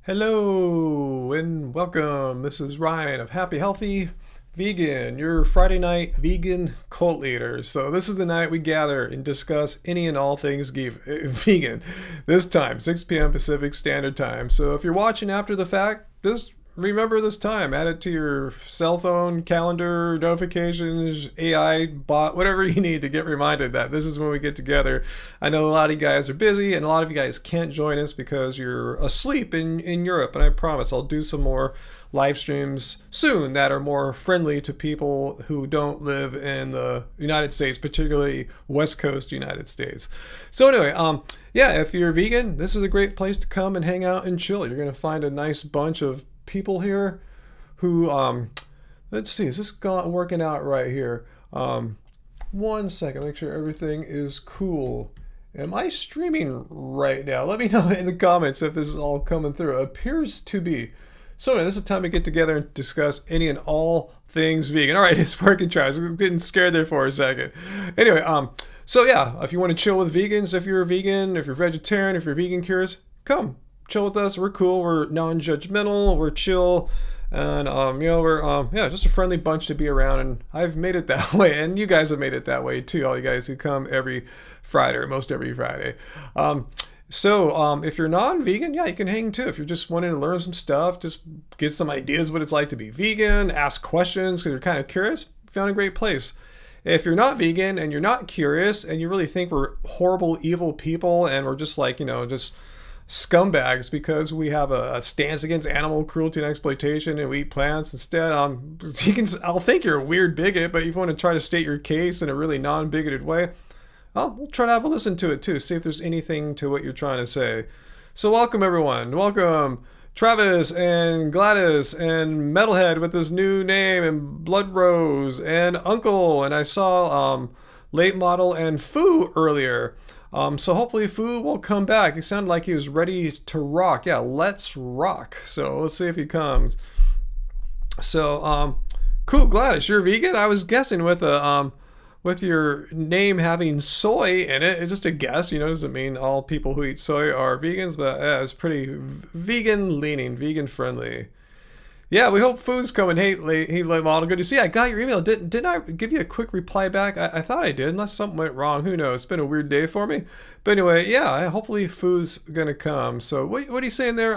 Hello and welcome. This is Ryan of Happy Healthy Vegan, your Friday night vegan cult leader. So this is the night we gather and discuss any and all things vegan. This time, 6 p.m. Pacific Standard Time. So if you're watching after the fact, just remember this time. Add it to your cell phone, calendar, notifications, AI bot, whatever you need to get reminded that this is when we get together. I know a lot of you guys are busy and a lot of you guys can't join us because you're asleep in Europe. And I promise I'll do some more live streams soon that are more friendly to people who don't live in the United States, particularly West Coast United States. So anyway, yeah, if you're vegan, this is a great place to come and hang out and chill. You're going to find a nice bunch of people here who let's see, is this working out right here? 1 second, make sure everything is cool. Am I streaming right now? Let me know in the comments if this is all coming through. It appears to be. So anyway, this is the time to get together and discuss any and all things vegan. All right, it's working. Try. I was getting scared there for a second. Anyway, so yeah, if you want to chill with vegans, if you're a vegan, if you're vegetarian, if you're vegan curious, come chill with us. We're cool. We're non-judgmental. We're chill, and we're yeah, just a friendly bunch to be around. And I've made it that way, and you guys have made it that way too. All you guys who come every Friday or most every Friday. So if you're non-vegan, yeah, you can hang too. If you're just wanting to learn some stuff, just get some ideas what it's like to be vegan, ask questions because you're kind of curious, found a great place. If you're not vegan and you're not curious and you really think we're horrible, evil people and we're just like, just scumbags because we have a stance against animal cruelty and exploitation and we eat plants instead, I'll think you're a weird bigot, but if you want to try to state your case in a really non-bigoted way, we'll try to have a listen to it too, see if there's anything to what you're trying to say. So welcome everyone. Welcome Travis and Gladys and Metalhead with this new name and Blood Rose and Uncle, and I saw Late Model and Foo earlier. So hopefully Foo will come back. He sounded like he was ready to rock. Yeah, let's rock. So let's see if he comes. So cool, Gladys, you're vegan? I was guessing with your name having soy in it. It's just a guess, doesn't mean all people who eat soy are vegans, but yeah, it's pretty vegan leaning, vegan friendly. Yeah, we hope Food's coming. Hey, late model, good to see you. I got your email. Didn't I give you a quick reply back? I thought I did, unless something went wrong. Who knows? It's been a weird day for me. But anyway, yeah, hopefully Food's gonna come. So what are you saying there?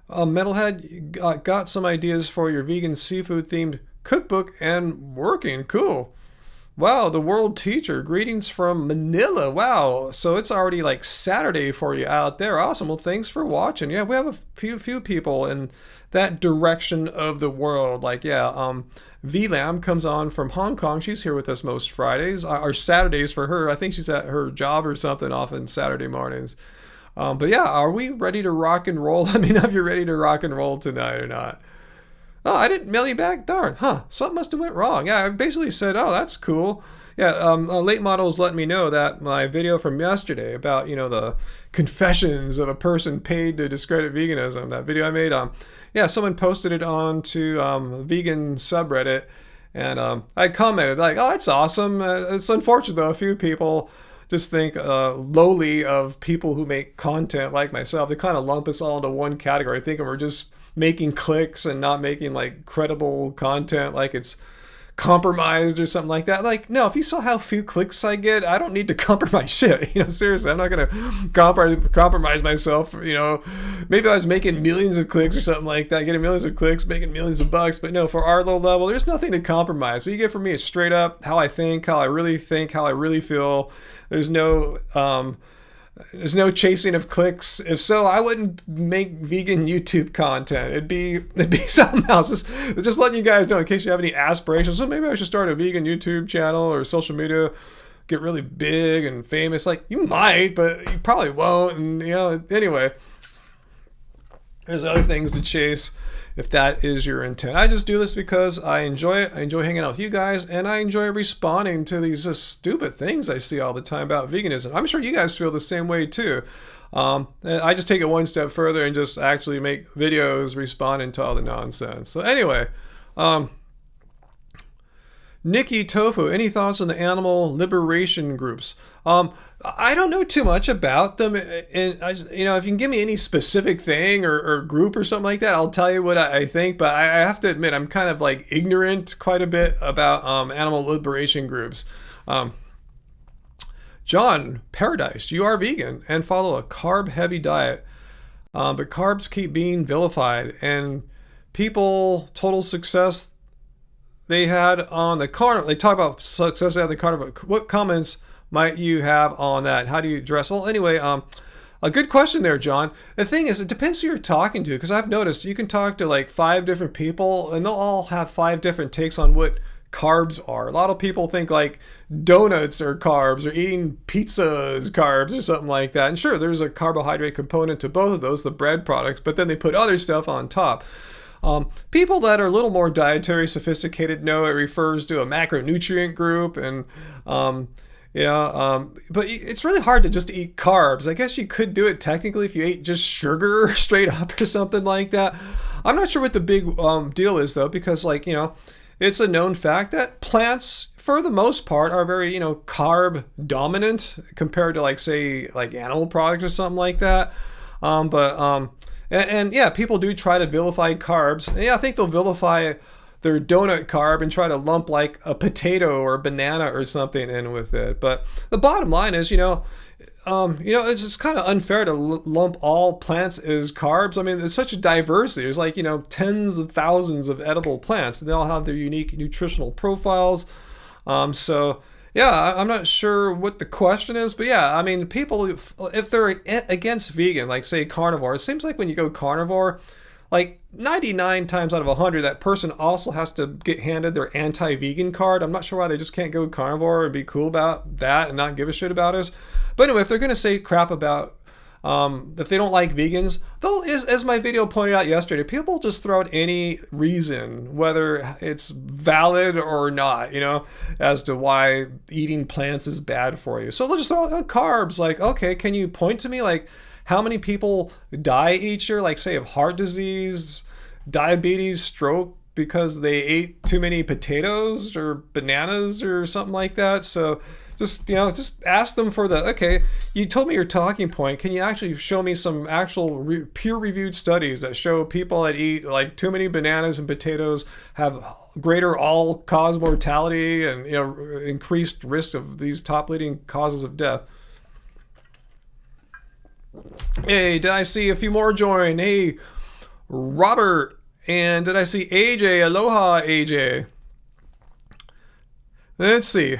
Metalhead got some ideas for your vegan seafood themed cookbook and working. Cool. Wow, the world teacher. Greetings from Manila. Wow. So it's already like Saturday for you out there. Awesome. Well, thanks for watching. Yeah, we have a few people in that direction of the world. Like, yeah, VLAM comes on from Hong Kong. She's here with us most Fridays, or Saturdays for her. I think she's at her job or something often Saturday mornings. But yeah, are we ready to rock and roll? Let me know if you're ready to rock and roll tonight or not. Oh, I didn't mail you back? Darn. Huh. Something must have went wrong. Yeah, I basically said, oh, that's cool. Yeah, Late Models let me know that my video from yesterday about, the confessions of a person paid to discredit veganism, that video I made, yeah, someone posted it onto vegan subreddit, and I commented like, oh, that's awesome. It's unfortunate, though. A few people just think lowly of people who make content like myself. They kind of lump us all into one category, thinking we're just making clicks and not making like credible content, like it's compromised or something like that. Like, no, if you saw how few clicks I get, I don't need to compromise shit. Seriously, I'm not gonna compromise myself. Maybe I was making millions of clicks or something like that, getting millions of clicks, making millions of bucks. But no, for our low level, there's nothing to compromise. What you get from me is straight up how I think, how I really feel. There's no chasing of clicks. If so, I wouldn't make vegan YouTube content. It'd be something else. Just letting you guys know in case you have any aspirations. So maybe I should start a vegan YouTube channel or social media, get really big and famous. Like, you might, but you probably won't. And anyway, there's other things to chase if that is your intent. I just do this because I enjoy it. I enjoy hanging out with you guys, and I enjoy responding to these stupid things I see all the time about veganism. I'm sure you guys feel the same way too. I just take it one step further and just actually make videos responding to all the nonsense. So anyway, Nikki Tofu, any thoughts on the animal liberation groups? I don't know too much about them, and if you can give me any specific thing or group or something like that, I'll tell you what I think. But I have to admit, I'm kind of like ignorant quite a bit about animal liberation groups. Um, John Paradise, you are vegan and follow a carb-heavy diet, but carbs keep being vilified, and people total success they had on the carnivore. They talk about success at the carnivore. What comments might you have on that? How do you address? Well, anyway, a good question there, John. The thing is, it depends who you're talking to, because I've noticed you can talk to like 5 different people, and they'll all have 5 different takes on what carbs are. A lot of people think like donuts are carbs, or eating pizza is carbs, or something like that. And sure, there's a carbohydrate component to both of those, the bread products, but then they put other stuff on top. People that are a little more dietary sophisticated know it refers to a macronutrient group, and but it's really hard to just eat carbs. I guess you could do it technically if you ate just sugar straight up or something like that. I'm not sure what the big deal is though, because it's a known fact that plants, for the most part, are very carb dominant compared to say animal products or something like that. And yeah, people do try to vilify carbs. And yeah, I think they'll vilify their donut carb and try to lump like a potato or a banana or something in with it. But the bottom line is, it's just kind of unfair to lump all plants as carbs. I mean, there's such a diversity. There's tens of thousands of edible plants. They all have their unique nutritional profiles. So yeah, I'm not sure what the question is, but yeah, I mean, people, if they're against vegan, like say carnivore, it seems like when you go carnivore, like 99 times out of 100, that person also has to get handed their anti-vegan card. I'm not sure why they just can't go carnivore and be cool about that and not give a shit about us. But anyway, if they're going to say crap about if they don't like vegans, they'll, as my video pointed out yesterday, people just throw out any reason, whether it's valid or not, as to why eating plants is bad for you. So they'll just throw out carbs. Like, okay, can you point to me how many people die each year, say of heart disease, diabetes, stroke, because they ate too many potatoes or bananas or something like that? So just ask them for okay, you told me your talking point. Can you actually show me some actual peer-reviewed studies that show people that eat too many bananas and potatoes have greater all-cause mortality and increased risk of these top leading causes of death? Hey, did I see a few more join? Hey, Robert, and did I see AJ? Aloha, AJ. Let's see.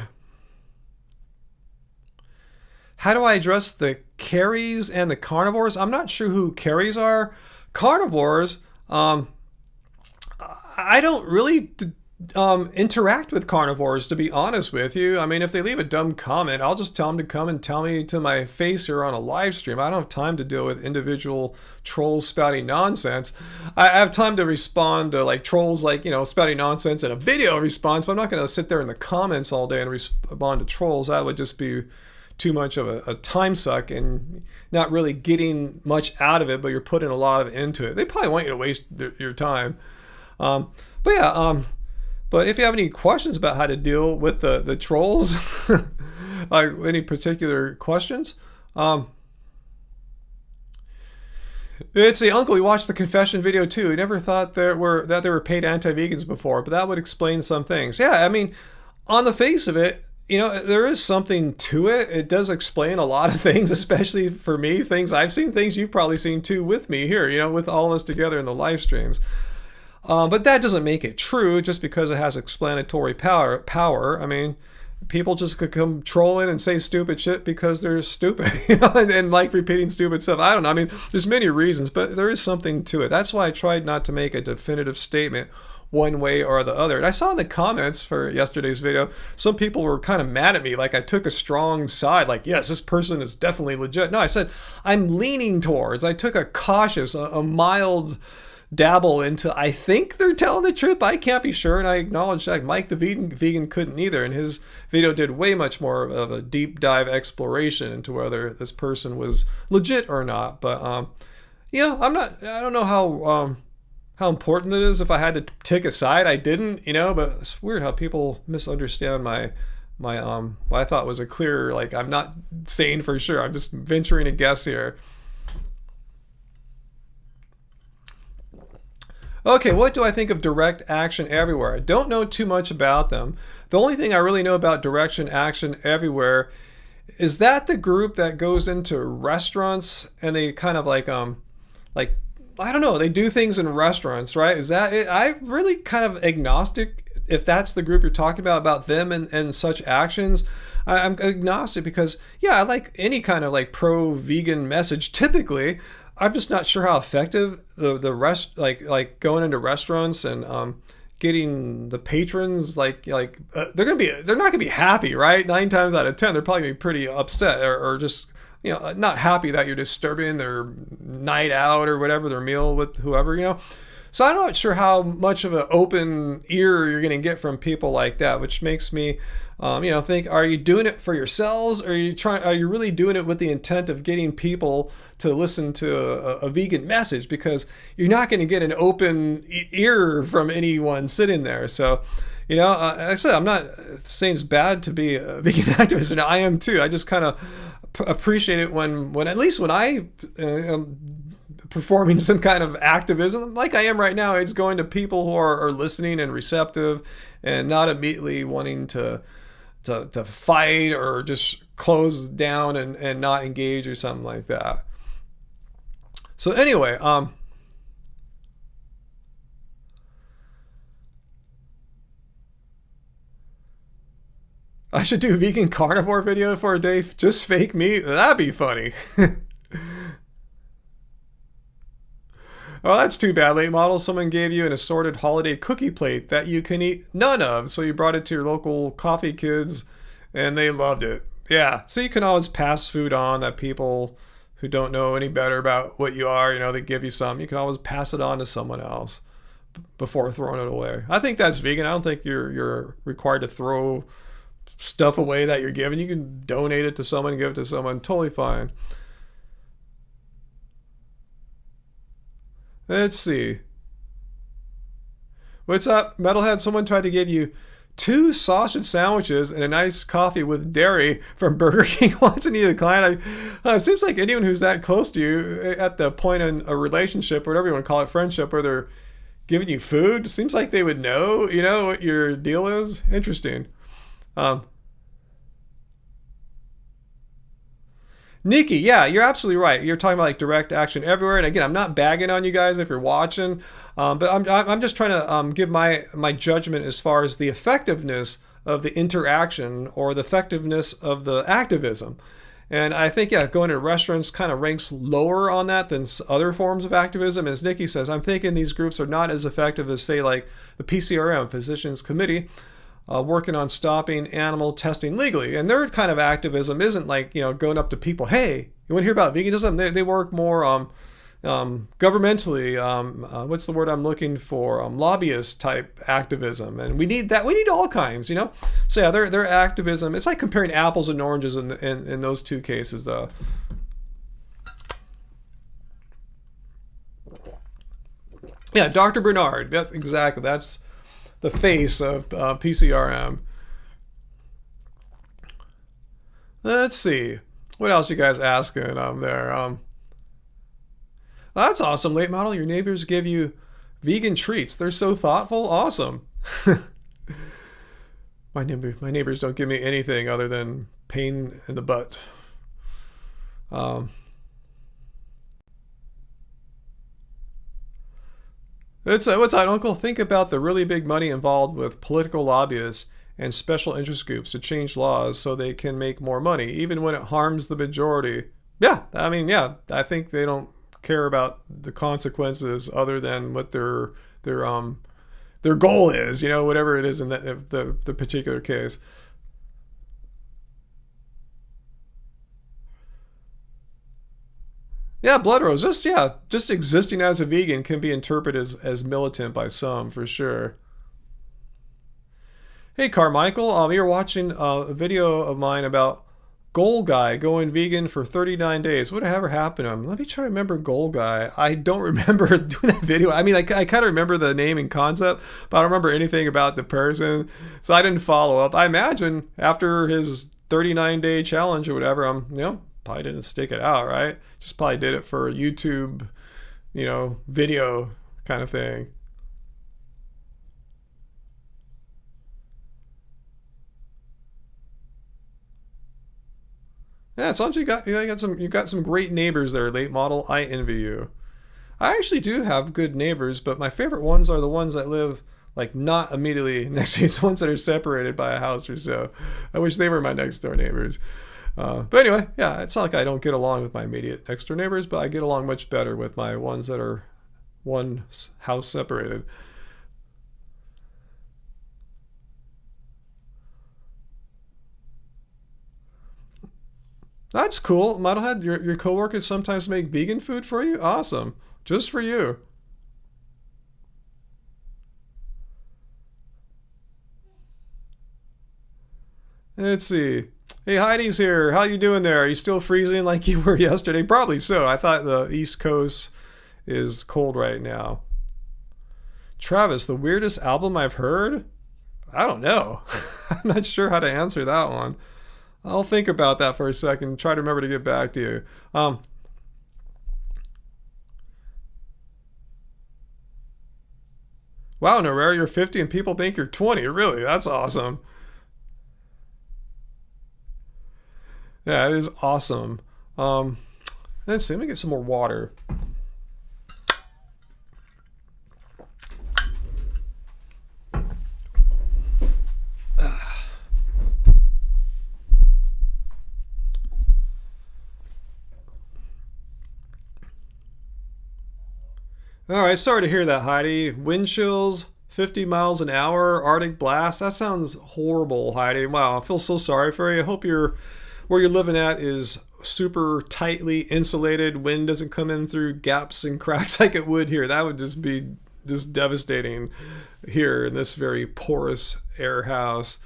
How do I address the carries and the carnivores? I'm not sure who carries are. Carnivores, I don't really interact with carnivores, to be honest with you. I mean, if they leave a dumb comment, I'll just tell them to come and tell me to my face here on a live stream. I don't have time to deal with individual trolls spouting nonsense. I have time to respond to trolls spouting nonsense in a video response, but I'm not going to sit there in the comments all day and respond to trolls. That would just be too much of a time suck and not really getting much out of it, but you're putting a lot of it into it. They probably want you to waste your time. But if you have any questions about how to deal with the trolls, any particular questions, it's the uncle. We watched the confession video too. He never thought there were paid anti-vegans before, but that would explain some things. Yeah, I mean, on the face of it, there is something to it. It does explain a lot of things, especially for me, things I've seen, things you've probably seen too with me here, with all of us together in the live streams. But that doesn't make it true just because it has explanatory power. I mean, people just could come trolling and say stupid shit because they're stupid, and like repeating stupid stuff. I don't know. I mean, there's many reasons, but there is something to it. That's why I tried not to make a definitive statement one way or the other. And I saw in the comments for yesterday's video, some people were kind of mad at me, like I took a strong side, yes, this person is definitely legit. No, I said I'm leaning towards. I took a cautious, a mild dabble into, I think they're telling the truth, but I can't be sure. And I acknowledge that Mike the vegan couldn't either, and his video did way much more of a deep dive exploration into whether this person was legit or not. But I don't know how how important it is. If I had to take a side, I didn't, you know. But it's weird how people misunderstand my what I thought was a clear, like, I'm not saying for sure. I'm just venturing a guess here. Okay, what do I think of direct action everywhere? I don't know too much about them. The only thing I really know about direction action everywhere is that the group that goes into restaurants and they kind of like I don't know, they do things in restaurants, right? Is that it? I really kind of agnostic if that's the group you're talking about them and such actions. I'm agnostic because yeah, I like any kind of like pro vegan message typically. I'm just not sure how effective the rest like going into restaurants and getting the patrons they're not gonna be happy, right? 9 times out of 10 they're probably gonna be pretty upset or just, you know, not happy that you're disturbing their night out or whatever, their meal with whoever, you know. So I'm not sure how much of an open ear you're going to get from people like that, which makes me, you know, think: are you doing it for yourselves? Or are you really doing it with the intent of getting people to listen to a vegan message? Because you're not going to get an open ear from anyone sitting there. So, you know, like I said, I'm not saying it's bad to be a vegan activist, and I am too. I just kind of appreciate it when at least when I am performing some kind of activism like I am right now, it's going to people who are listening and receptive and not immediately wanting to fight or just close down and not engage or something like that. So anyway, I should do a vegan carnivore video for a day, just fake meat. That'd be funny. Oh, that's too bad, late model. Someone gave you an assorted holiday cookie plate that you can eat none of, so you brought it to your local coffee kids, and they loved it. Yeah, so you can always pass food on that people who don't know any better about what you are, you know, they give you some. You can always pass it on to someone else before throwing it away. I think that's vegan. I don't think you're required to throw stuff away that you're given. You can donate it to someone, give it to someone, totally fine. Let's see. What's up, Metalhead? Someone tried to give you 2 sausage sandwiches and a nice coffee with dairy from Burger King once and you declined. It seems like anyone who's that close to you at the point in a relationship, or whatever you want to call it, friendship, where they're giving you food, seems like they would know, you know, what your deal is. Interesting. Nikki, yeah, you're absolutely right. You're talking about like direct action everywhere. And again, I'm not bagging on you guys if you're watching, but I'm just trying to give my judgment as far as the effectiveness of the interaction or the effectiveness of the activism. And I think, yeah, going to restaurants kind of ranks lower on that than other forms of activism. As Nikki says, I'm thinking these groups are not as effective as, say, like the PCRM, Physicians Committee, working on stopping animal testing legally. And their kind of activism isn't like, you know, going up to people, hey, you want to hear about veganism? They work more governmentally, what's the word I'm looking for? Lobbyist type activism. And we need that. We need all kinds, you know? So yeah, their activism, it's like comparing apples and oranges in those two cases, though. Yeah, Dr. Bernard. That's exactly. That's the face of PCRM. Let's see. What else you guys asking there? That's awesome, late model. Your neighbors give you vegan treats. They're so thoughtful. Awesome. My neighbors don't give me anything other than pain in the butt. What's that, Uncle? Think about the really big money involved with political lobbyists and special interest groups to change laws so they can make more money, even when it harms the majority. Yeah, I mean, yeah, I think they don't care about the consequences other than what their goal is, you know, whatever it is in the particular case. Yeah, Blood Rose. Just existing as a vegan can be interpreted as militant by some, for sure. Hey, Carmichael. You're watching a video of mine about Goal Guy going vegan for 39 days. Whatever happened to him? Let me try to remember Goal Guy. I don't remember doing that video. I mean, I kind of remember the name and concept, but I don't remember anything about the person. So I didn't follow up. I imagine after his 39-day challenge or whatever, probably didn't stick it out, right? Just probably did it for a YouTube, video kind of thing. Yeah, as long as you got some great neighbors there, late model. I envy you. I actually do have good neighbors, but my favorite ones are the ones that live like not immediately next to me. It's the ones that are separated by a house or so. I wish they were my next door neighbors. But anyway, yeah, it's not like I don't get along with my immediate next door neighbors, but I get along much better with my ones that are one house separated. That's cool. Modelhead, your coworkers sometimes make vegan food for you? Awesome. Just for you. Let's see. Hey, Heidi's here. How you doing there? Are you still freezing like you were yesterday? Probably so. I thought the East Coast is cold right now. Travis, the weirdest album I've heard? I don't know. I'm not sure how to answer that one. I'll think about that for a second. Try to remember to get back to you. Wow, Norera, you're 50 and people think you're 20. Really? That's awesome. Yeah, it is awesome. Let's see. Let me get some more water. All right, sorry to hear that, Heidi. Wind chills, 50 miles an hour, Arctic blast. That sounds horrible, Heidi. Wow, I feel so sorry for you. I hope where you're living at is super tightly insulated. Wind doesn't come in through gaps and cracks like it would here. That would just be just devastating here in this very porous air house.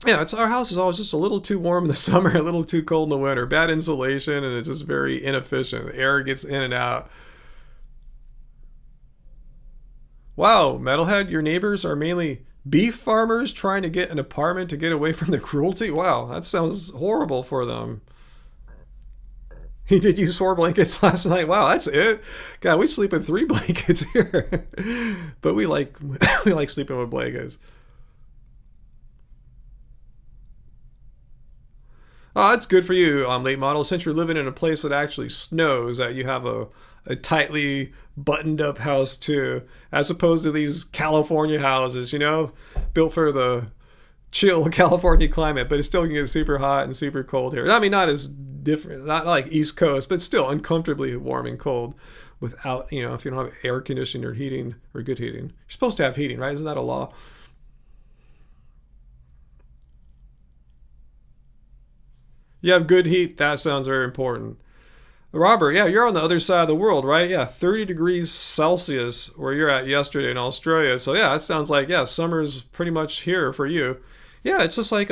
Yeah, our house is always just a little too warm in the summer, a little too cold in the winter. Bad insulation, and it's just very inefficient. The air gets in and out. Wow, Metalhead, your neighbors are mainly beef farmers trying to get an apartment to get away from the cruelty? Wow, that sounds horrible for them. He did use 4 blankets last night. Wow, that's it. God, we sleep in 3 blankets here, but we like we like sleeping with blankets. Oh, that's good for you, late model. Since you're living in a place that actually snows, that you have a tightly buttoned up house too, as opposed to these California houses, built for the chill California climate, but it still can get super hot and super cold here. I mean, not as different, not like East Coast, but still uncomfortably warm and cold without, if you don't have air conditioning or heating or good heating. You're supposed to have heating, right? Isn't that a law? You have good heat. That sounds very important. Robert, yeah, you're on the other side of the world, right? Yeah, 30 degrees Celsius where you're at yesterday in Australia. So yeah, it sounds like, yeah, summer's pretty much here for you. Yeah, it's just like,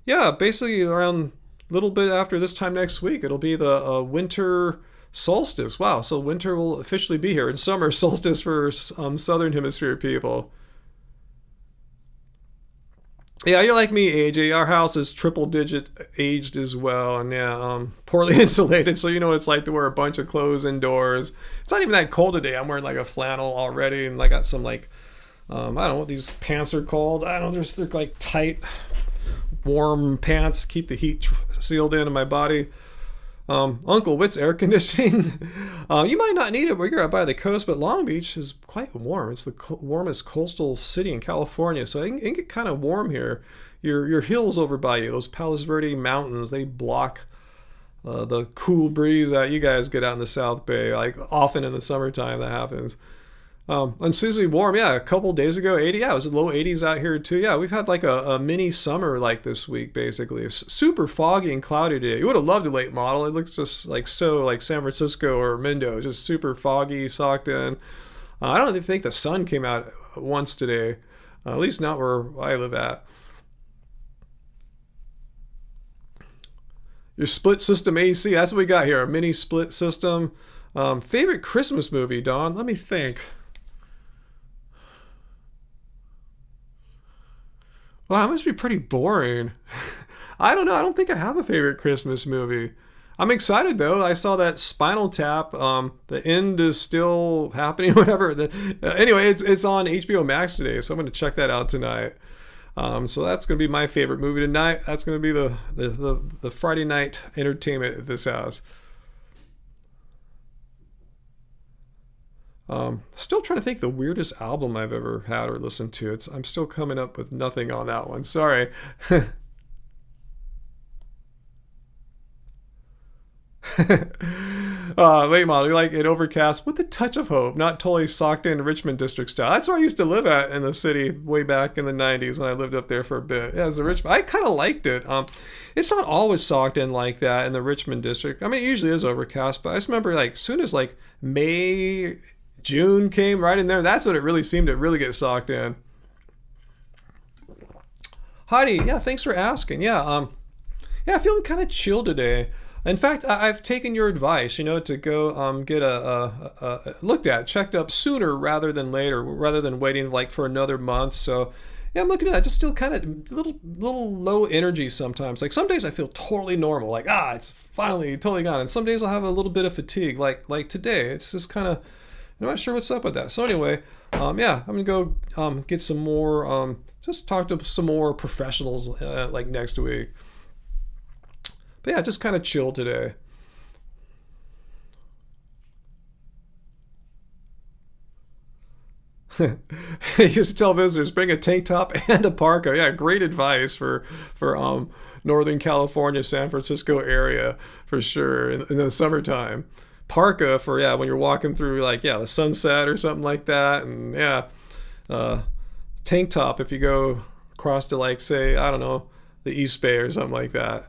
yeah, basically around a little bit after this time next week, it'll be the winter solstice. Wow, so winter will officially be here, and summer solstice for southern hemisphere people. Yeah, you're like me, AJ. Our house is triple digit aged as well, and yeah, poorly insulated. So you know what it's like to wear a bunch of clothes indoors. It's not even that cold today. I'm wearing like a flannel already, and I got some like, I don't know what these pants are called. I don't know, they're like tight, warm pants, keep the heat sealed in my body. Uncle Witt's air conditioning. You might not need it where you're out by the coast, but Long Beach is quite warm. It's the warmest coastal city in California, so it can get kind of warm here. Your hills over by you, those Palos Verde mountains, they block the cool breeze that you guys get out in the South Bay. Like often in the summertime, that happens. Unseasonably warm, yeah. A couple days ago, 80, yeah, it was low 80s out here too. Yeah, we've had like a mini summer like this week, basically. It's super foggy and cloudy today. You would have loved a late model. It looks just like San Francisco or Mendo, just super foggy, socked in. I don't even think the sun came out once today, at least not where I live at. Your split system AC. That's what we got here. A mini split system. Favorite Christmas movie, Don? Let me think. Well, that must be pretty boring. I don't know. I don't think I have a favorite Christmas movie. I'm excited though. I saw that Spinal Tap. The end is still happening. Whatever. Anyway, it's on HBO Max today, so I'm going to check that out tonight. So that's going to be my favorite movie tonight. That's going to be the Friday night entertainment at this house. Still trying to think the weirdest album I've ever had or listened to. I'm still coming up with nothing on that one. Sorry. Late model, you like it overcast with a touch of hope, not totally socked in Richmond district style. That's where I used to live at in the city way back in the 90s when I lived up there for a bit. Yeah, it was the Richmond. I kind of liked it. It's not always socked in like that in the Richmond district. I mean, it usually is overcast, but I just remember like soon as like May, June came right in there, that's when it really seemed to really get socked in. Heidi, yeah, thanks for asking. Yeah, feeling kind of chill today. In fact, I've taken your advice, to go get looked at, checked up sooner rather than later, rather than waiting like for another month. So, yeah, I'm looking at that. Just still kind of little low energy sometimes. Like some days I feel totally normal, like it's finally totally gone. And some days I'll have a little bit of fatigue, like today. It's just kind of, I'm not sure what's up with that. So anyway, I'm gonna go get some more, just talk to some more professionals like next week. But yeah, just kind of chill today. I used to tell visitors, bring a tank top and a parka. Yeah, great advice for Northern California, San Francisco area for sure in the summertime. Parka for when you're walking through the sunset or something like that, and tank top if you go across to say I don't know the East Bay or something like that.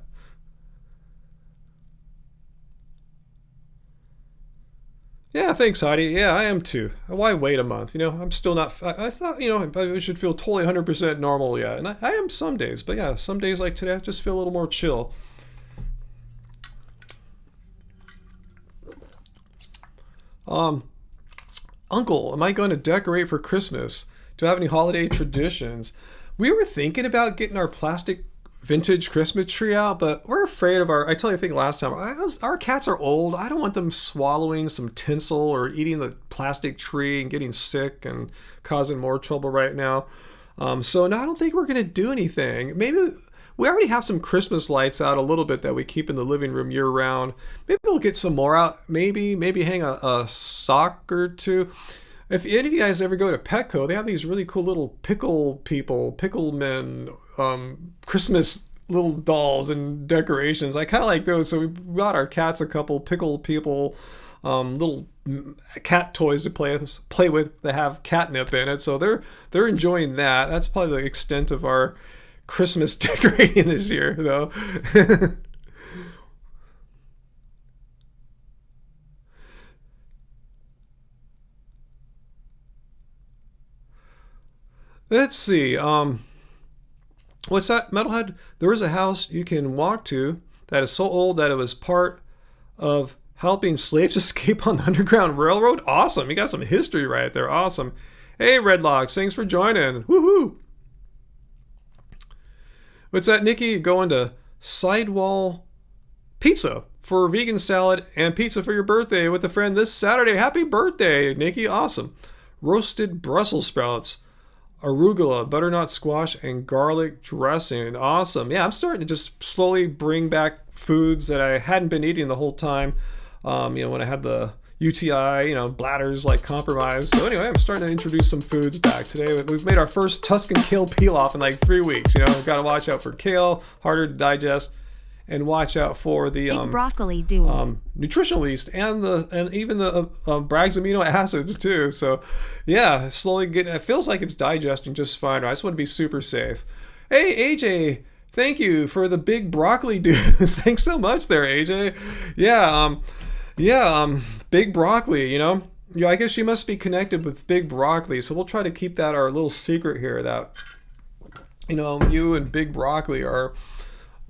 Yeah, thanks, Heidi. Yeah, I am too. Why wait a month? I'm still not. I thought, I should feel totally 100% normal yet. And I am some days. But yeah, some days like today, I just feel a little more chill. Uncle, am I going to decorate for Christmas? Do I have any holiday traditions? We were thinking about getting our plastic vintage Christmas tree out, but we're afraid of I think last time, our cats are old. I don't want them swallowing some tinsel or eating the plastic tree and getting sick and causing more trouble right now. So no, I don't think we're going to do anything. Maybe we already have some Christmas lights out a little bit that we keep in the living room year round. Maybe we'll get some more out. Maybe hang a sock or two. If any of you guys ever go to Petco, they have these really cool little pickle men, Christmas little dolls and decorations. I kind of like those. So we got our cats a couple pickle people, little cat toys to play with that have catnip in it. So they're enjoying that. That's probably the extent of our Christmas decorating this year, though. Let's see. What's that, Metalhead? There is a house you can walk to that is so old that it was part of helping slaves escape on the Underground Railroad. Awesome. You got some history right there. Awesome. Hey, Redlocks. Thanks for joining. Woohoo. What's that, Nikki? Going to Sidewall Pizza for vegan salad and pizza for your birthday with a friend this Saturday. Happy birthday, Nikki. Awesome. Roasted Brussels sprouts, arugula, butternut squash, and garlic dressing. Awesome. Yeah, I'm starting to just slowly bring back foods that I hadn't been eating the whole time. When I had the UTI, bladders compromised. So anyway, I'm starting to introduce some foods back. Today we've made our first Tuscan kale peel-off in 3 weeks. Got to watch out for kale, harder to digest, and watch out for the broccoli duos, nutritional yeast and even the Bragg's amino acids too. So yeah, slowly it feels like it's digesting just fine. I just want to be super safe. Hey AJ, thank you for the big broccoli duos. Thanks so much there, AJ. Big broccoli. I guess you must be connected with Big Broccoli. So we'll try to keep that our little secret here. That you and Big Broccoli are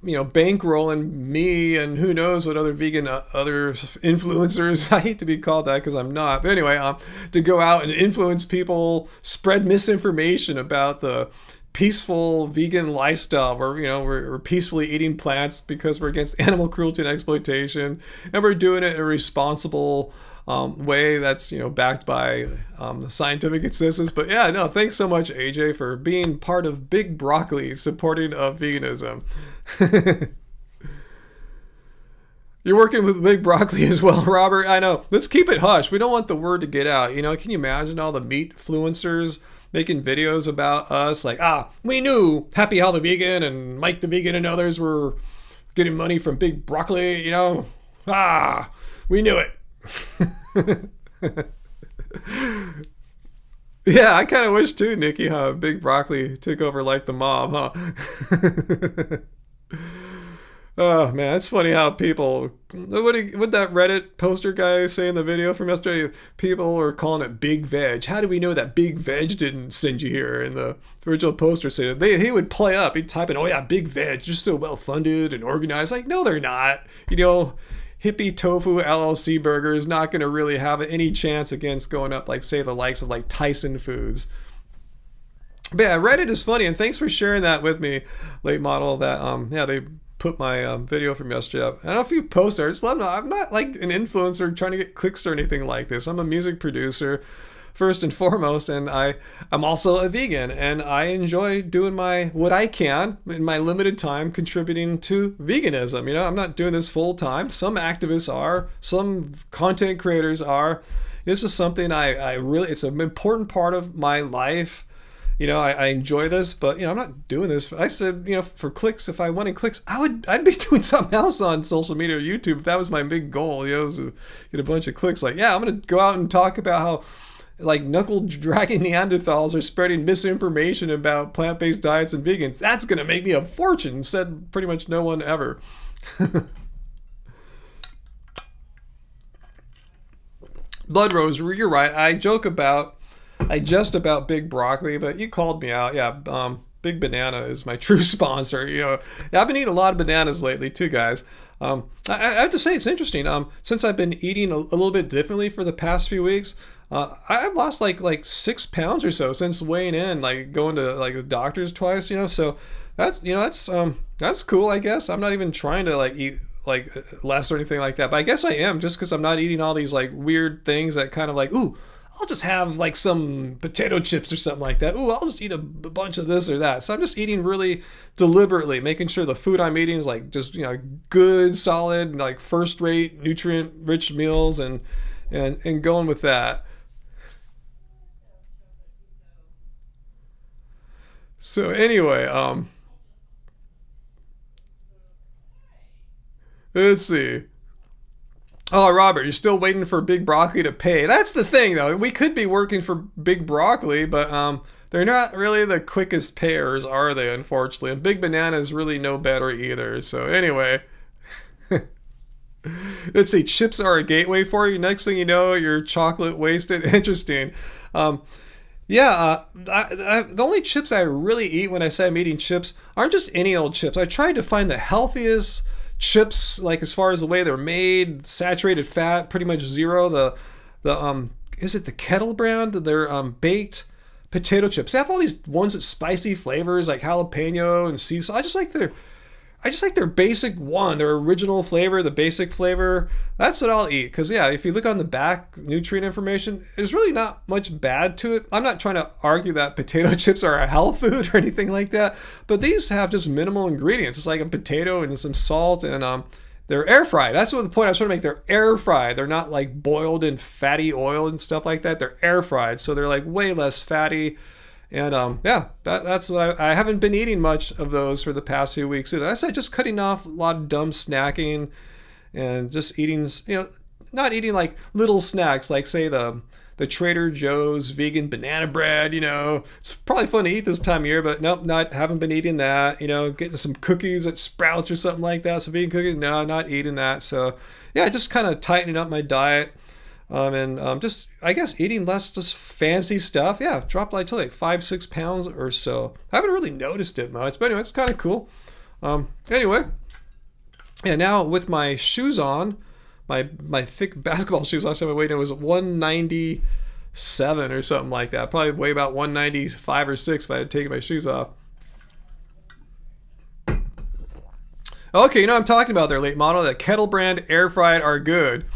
bankrolling me and who knows what other vegan other influencers. I hate to be called that because I'm not. But anyway, to go out and influence people, spread misinformation about the peaceful vegan lifestyle where we're peacefully eating plants because we're against animal cruelty and exploitation, and we're doing it in a responsible way that's backed by the scientific consensus. But yeah, no, thanks so much, AJ, for being part of Big Broccoli supporting of veganism. You're working with Big Broccoli as well, Robert. I know. Let's keep it hush. We don't want the word to get out. Can you imagine all the meat influencers making videos about us like, we knew Happy Healthy Vegan and Mike the Vegan and others were getting money from Big Broccoli, we knew it. Yeah, I kind of wish too, Nikki, Big Broccoli took over like the mob, huh? Oh man, it's funny how people, what that Reddit poster guy say in the video from yesterday, people are calling it Big Veg. How do we know that Big Veg didn't send you here? In the original poster said he would play up, he'd type in, oh yeah, Big Veg, just so well funded and organized. Like, no, they're not. Hippie tofu LLC burger is not going to really have any chance against going up like, say, the likes of like Tyson Foods. But yeah, Reddit is funny, and thanks for sharing that with me, late model. That they put my video from yesterday up. I don't know if you post there. Just let them know. I'm not like an influencer trying to get clicks or anything like this. I'm a music producer first and foremost, and I'm also a vegan, and I enjoy doing what I can in my limited time contributing to veganism. I'm not doing this full time. Some activists are, some content creators are. This is something I really, it's an important part of my life. I enjoy this, but I'm not doing this. I said, for clicks. If I wanted clicks, I'd be doing something else on social media or YouTube if that was my big goal. Was to get a bunch of clicks. Like, yeah, I'm gonna go out and talk about how like knuckle dragging Neanderthals are spreading misinformation about plant-based diets and vegans. That's gonna make me a fortune. Said pretty much no one ever. Blood Rose, you're right. I jest about Big Broccoli, but you called me out. Yeah, Big Banana is my true sponsor. I've been eating a lot of bananas lately too, guys. I have to say it's interesting. Since I've been eating a little bit differently for the past few weeks, I've lost like 6 pounds or so since weighing in, like going to like the doctors twice. So that's cool. I guess I'm not even trying to like eat like less or anything like that, but I guess I am, just because I'm not eating all these like weird things that kind of like, ooh, I'll just have like some potato chips or something like that. Ooh, I'll just eat a bunch of this or that. So I'm just eating really deliberately, making sure the food I'm eating is like just good, solid, like first-rate, nutrient-rich meals, and going with that. So anyway, let's see. Oh, Robert, you're still waiting for Big Broccoli to pay. That's the thing, though. We could be working for Big Broccoli, but they're not really the quickest payers, are they, unfortunately? And Big Banana is really no better either. So anyway, let's see. Chips are a gateway for you. Next thing you know, you're chocolate wasted. Interesting. The only chips I really eat when I say I'm eating chips aren't just any old chips. I tried to find the healthiest chips, like as far as the way they're made, saturated fat pretty much zero. The is it the Kettle brand? They're baked potato chips. They have all these ones with spicy flavors like jalapeno and sea salt. I just like their basic one, their original flavor, the basic flavor. That's what I'll eat. Because, yeah, if you look on the back nutrient information, there's really not much bad to it. I'm not trying to argue that potato chips are a health food or anything like that. But these have just minimal ingredients. It's like a potato and some salt, and they're air fried. That's what the point I was trying to make. They're air fried. They're not like boiled in fatty oil and stuff like that. They're air fried. So they're like way less fatty. And that's what I haven't been eating much of those for the past few weeks. I said just cutting off a lot of dumb snacking and just eating, not eating like little snacks like say the Trader Joe's vegan banana bread. It's probably fun to eat this time of year, but nope, haven't been eating that. Getting some cookies at Sprouts or something like that. So vegan cookies, no, not eating that. So yeah, just kind of tightening up my diet. Just, I guess, eating less just fancy stuff. Yeah, dropped like 5-6 pounds or so. I haven't really noticed it much, but anyway, it's kind of cool. Anyway, and now with my shoes on, my thick basketball shoes, last time I weighed in was 197 or something like that. Probably weigh about 195 or 6 if I had taken my shoes off. Okay, you know what I'm talking about there, late model. That kettle brand air fried are good.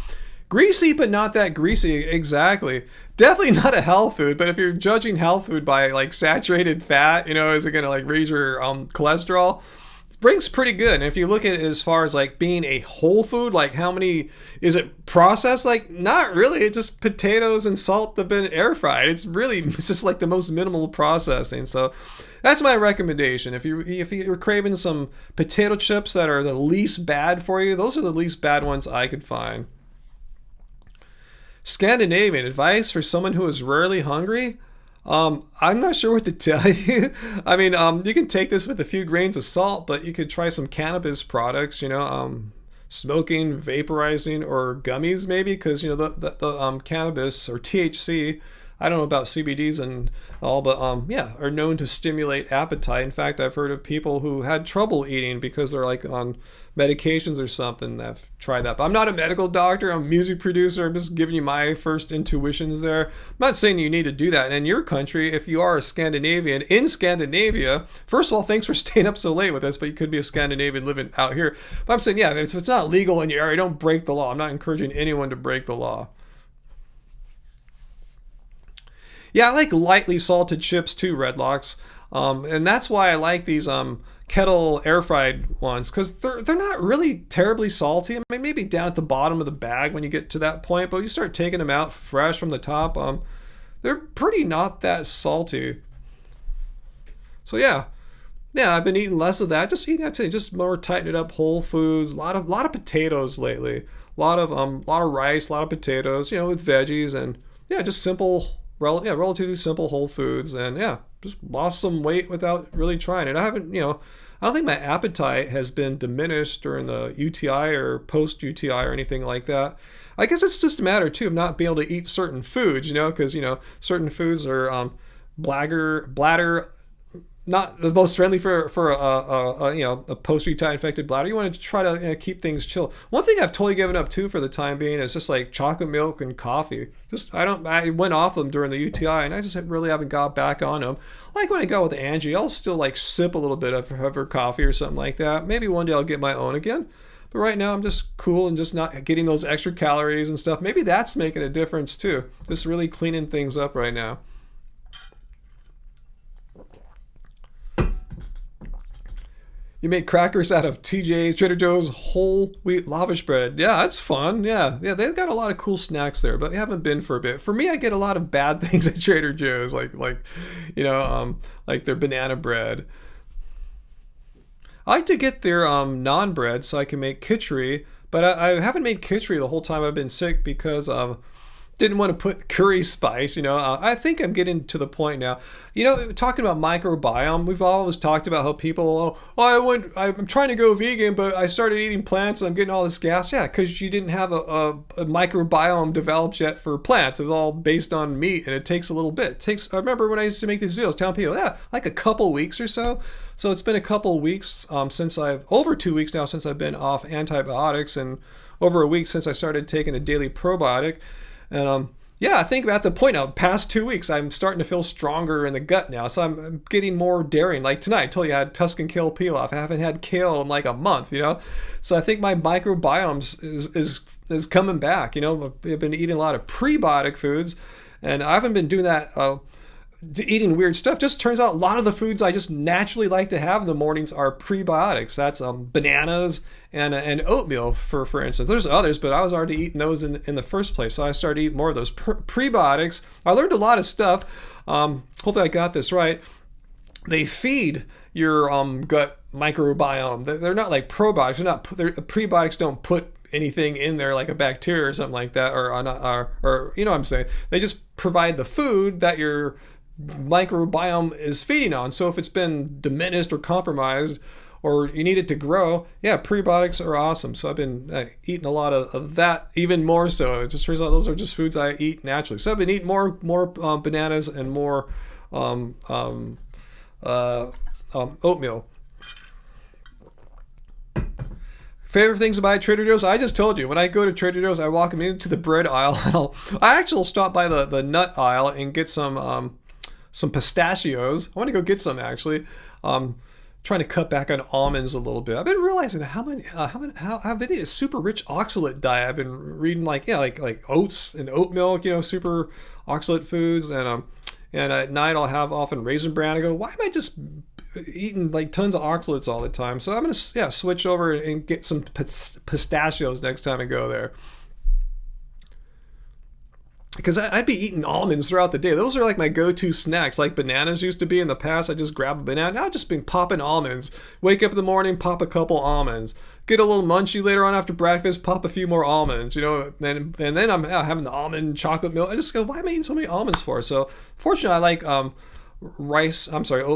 Greasy, but not that greasy. Exactly. Definitely not a health food, but if you're judging health food by like saturated fat, you know, is it going to like raise your cholesterol? Spring's pretty good. And if you look at it as far as like being a whole food, like how many, is it processed? Like not really. It's just potatoes and salt that have been air fried. It's just like the most minimal processing. So that's my recommendation. If you're craving some potato chips that are the least bad for you, those are the least bad ones I could find. Scandinavian advice for someone who is rarely hungry. I'm not sure what to tell you. I mean, you can take this with a few grains of salt, but you could try some cannabis products, you know, smoking, vaporizing, or gummies maybe, because, you know, the cannabis or THC, I don't know about CBDs and all, but yeah, are known to stimulate appetite. In fact, I've heard of people who had trouble eating because they're like on medications or something that have tried that. But I'm not a medical doctor. I'm a music producer. I'm just giving you my first intuitions there. I'm not saying you need to do that. And in your country, if you are a Scandinavian in Scandinavia, first of all, thanks for staying up so late with us, but you could be a Scandinavian living out here. But I'm saying, yeah, if it's not legal in your area, don't break the law. I'm not encouraging anyone to break the law. Yeah, I like lightly salted chips too, Redlocks. And that's why I like these kettle air fried ones, because they're not really terribly salty. I mean, maybe down at the bottom of the bag when you get to that point, but you start taking them out fresh from the top, they're pretty not that salty. So yeah, I've been eating less of that. Just eating, I'd say, just more tighten it up, whole foods. A lot of potatoes lately. A lot of rice, a lot of potatoes. You know, with veggies and yeah, just simple. Relatively simple whole foods, and yeah, just lost some weight without really trying it. I don't think my appetite has been diminished during the UTI or post UTI or anything like that. I guess it's just a matter too of not being able to eat certain foods, you know, because you know certain foods are bladder not the most friendly for a post UTI infected bladder. You want to try to keep things chill. One thing I've totally given up too for the time being is just like chocolate milk and coffee. I went off them during the UTI and I just really haven't got back on them. Like when I go with Angie, I'll still like sip a little bit of her coffee or something like that. Maybe one day I'll get my own again. But right now I'm just cool and just not getting those extra calories and stuff. Maybe that's making a difference too. Just really cleaning things up right now. You make crackers out of TJ's, Trader Joe's whole wheat lavish bread. Yeah, that's fun. Yeah, they've got a lot of cool snacks there, but haven't been for a bit. For me, I get a lot of bad things at Trader Joe's, like like their banana bread. I like to get their naan bread so I can make khichdi, but I haven't made khichdi the whole time I've been sick because didn't want to put curry spice, you know. I think I'm getting to the point now. You know, talking about microbiome, we've always talked about how people, I'm trying to go vegan, but I started eating plants and I'm getting all this gas. Yeah, because you didn't have a microbiome developed yet for plants. It was all based on meat, and it takes a little bit. I remember when I used to make these videos, telling people, yeah, like a couple weeks or so. So it's been a couple weeks over 2 weeks now since I've been off antibiotics, and over a week since I started taking a daily probiotic. And yeah, I think at the point now, past 2 weeks, I'm starting to feel stronger in the gut now. So I'm getting more daring. Like tonight, I told you I had Tuscan kale peel off. I haven't had kale in like a month, you know. So I think my microbiome is coming back. You know, I've been eating a lot of prebiotic foods, and I haven't been doing that. Eating weird stuff. Just turns out a lot of the foods I just naturally like to have in the mornings are prebiotics. That's bananas and oatmeal, for instance. There's others, but I was already eating those in the first place. So I started eating more of those prebiotics. I learned a lot of stuff. Hopefully I got this right. They feed your gut microbiome. They're not like probiotics. Prebiotics don't put anything in there like a bacteria or something like that, or you know what I'm saying. They just provide the food that your microbiome is feeding on. So if it's been diminished or compromised, or you need it to grow, yeah, prebiotics are awesome. So I've been eating a lot of that, even more so. It just turns out those are just foods I eat naturally. So I've been eating more bananas and more oatmeal. Favorite things to buy at Trader Joe's? I just told you. When I go to Trader Joe's, I walk into the bread aisle. I actually stop by the nut aisle and get some pistachios. I want to go get some actually. Trying to cut back on almonds a little bit. I've been realizing how I've been eating a super rich oxalate diet. I've been reading like oats and oat milk, super oxalate foods, and at night I'll have often Raisin Bran. I go, why am I just eating like tons of oxalates all the time? So I'm gonna switch over and get some pistachios next time I go there. Because I'd be eating almonds throughout the day. Those are like my go-to snacks, like bananas used to be in the past. I just grab a banana. Now I've just been popping almonds. Wake up in the morning, pop a couple almonds. Get a little munchy later on after breakfast, pop a few more almonds. And then I'm having the almond chocolate milk. I just go, why am I eating so many almonds for? So fortunately, I like oat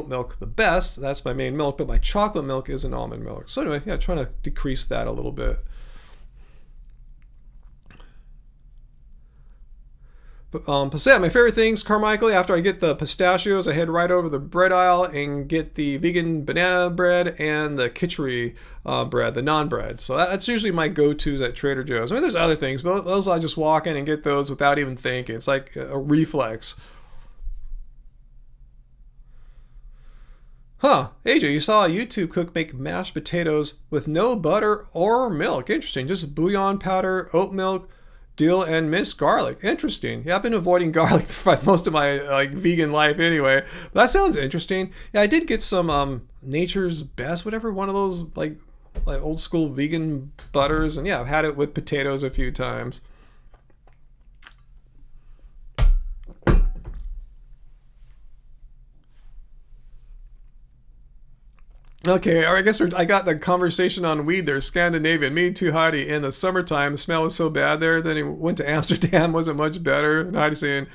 milk the best. That's my main milk, but my chocolate milk is an almond milk. So anyway, trying to decrease that a little bit. So yeah, my favorite things, Carmichael, after I get the pistachios, I head right over the bread aisle and get the vegan banana bread and the kitchery bread, the naan bread. So that's usually my go-tos at Trader Joe's. I mean, there's other things, but those I just walk in and get those without even thinking. It's like a reflex. AJ, you saw a YouTube cook make mashed potatoes with no butter or milk. Interesting. Just bouillon powder, oat milk, dill, and minced garlic. Interesting. Yeah, I've been avoiding garlic for most of my vegan life anyway. But that sounds interesting. Yeah, I did get some Nature's Best, whatever, one of those like old school vegan butters, and I've had it with potatoes a few times. Okay, I guess I got the conversation on weed there. Scandinavian. Me too, Heidi. In the summertime, the smell was so bad there. Then he went to Amsterdam, wasn't much better. And Heidi saying,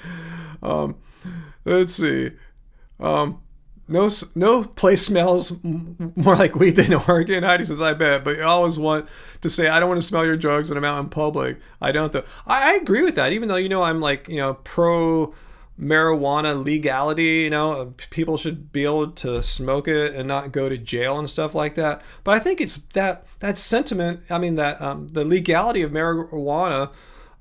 let's see. No place smells more like weed than Oregon. Heidi says, I bet. But you always want to say, I don't want to smell your drugs when I'm out in public. I don't though. I agree with that, even though, I'm pro marijuana legality. People should be able to smoke it and not go to jail and stuff like that. But I think it's that sentiment, the legality of marijuana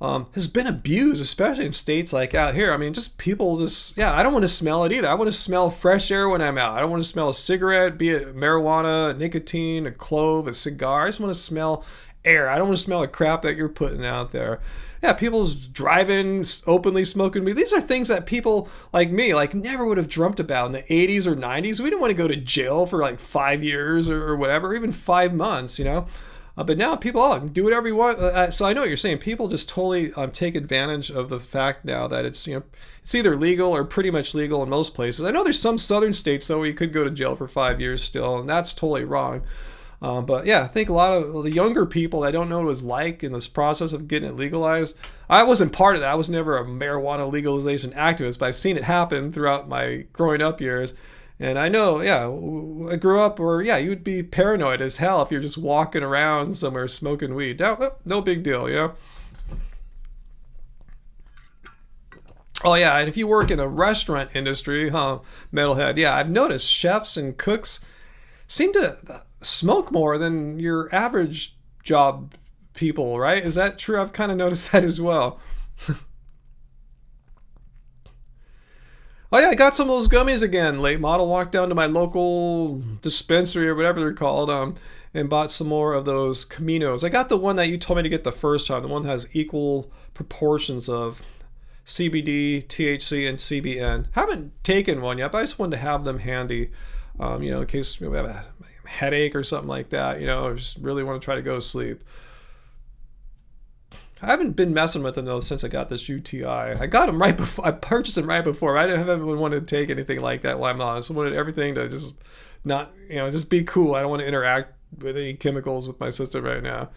has been abused, especially in states like out here. Just people I don't want to smell it either. I want to smell fresh air when I'm out. I don't want to smell a cigarette, be it marijuana, nicotine, a clove, a cigar. I just want to smell air. I don't want to smell the crap that you're putting out there. Yeah, people's driving, openly smoking weed. These are things that people like me never would have dreamt about in the 80s or 90s. We didn't want to go to jail for 5 years or whatever, or even 5 months, But now people do whatever you want. So I know what you're saying. People just totally take advantage of the fact now that it's it's either legal or pretty much legal in most places. I know there's some southern states though where you could go to jail for 5 years still, and that's totally wrong. But I think a lot of the younger people that don't know what it was like in this process of getting it legalized. I wasn't part of that. I was never a marijuana legalization activist, but I've seen it happen throughout my growing up years. And I know, I grew up where, you would be paranoid as hell if you're just walking around somewhere smoking weed. No big deal, Oh yeah, and if you work in a restaurant industry, metalhead, I've noticed chefs and cooks seem to smoke more than your average job people, right? Is that true? I've kind of noticed that as well. I got some of those gummies again. Late model. Walked down to my local dispensary or whatever they're called, and bought some more of those Caminos. I got the one that you told me to get the first time, the one that has equal proportions of CBD, THC, and CBN. Haven't taken one yet, but I just wanted to have them handy, in case we have a headache or something like that, or just really want to try to go to sleep. I haven't been messing with them though since I got this UTI. I got them right before. I purchased them right before. I haven't wanted to take anything like that while I'm on. I just wanted everything to just not, just be cool. I don't want to interact with any chemicals with my system right now.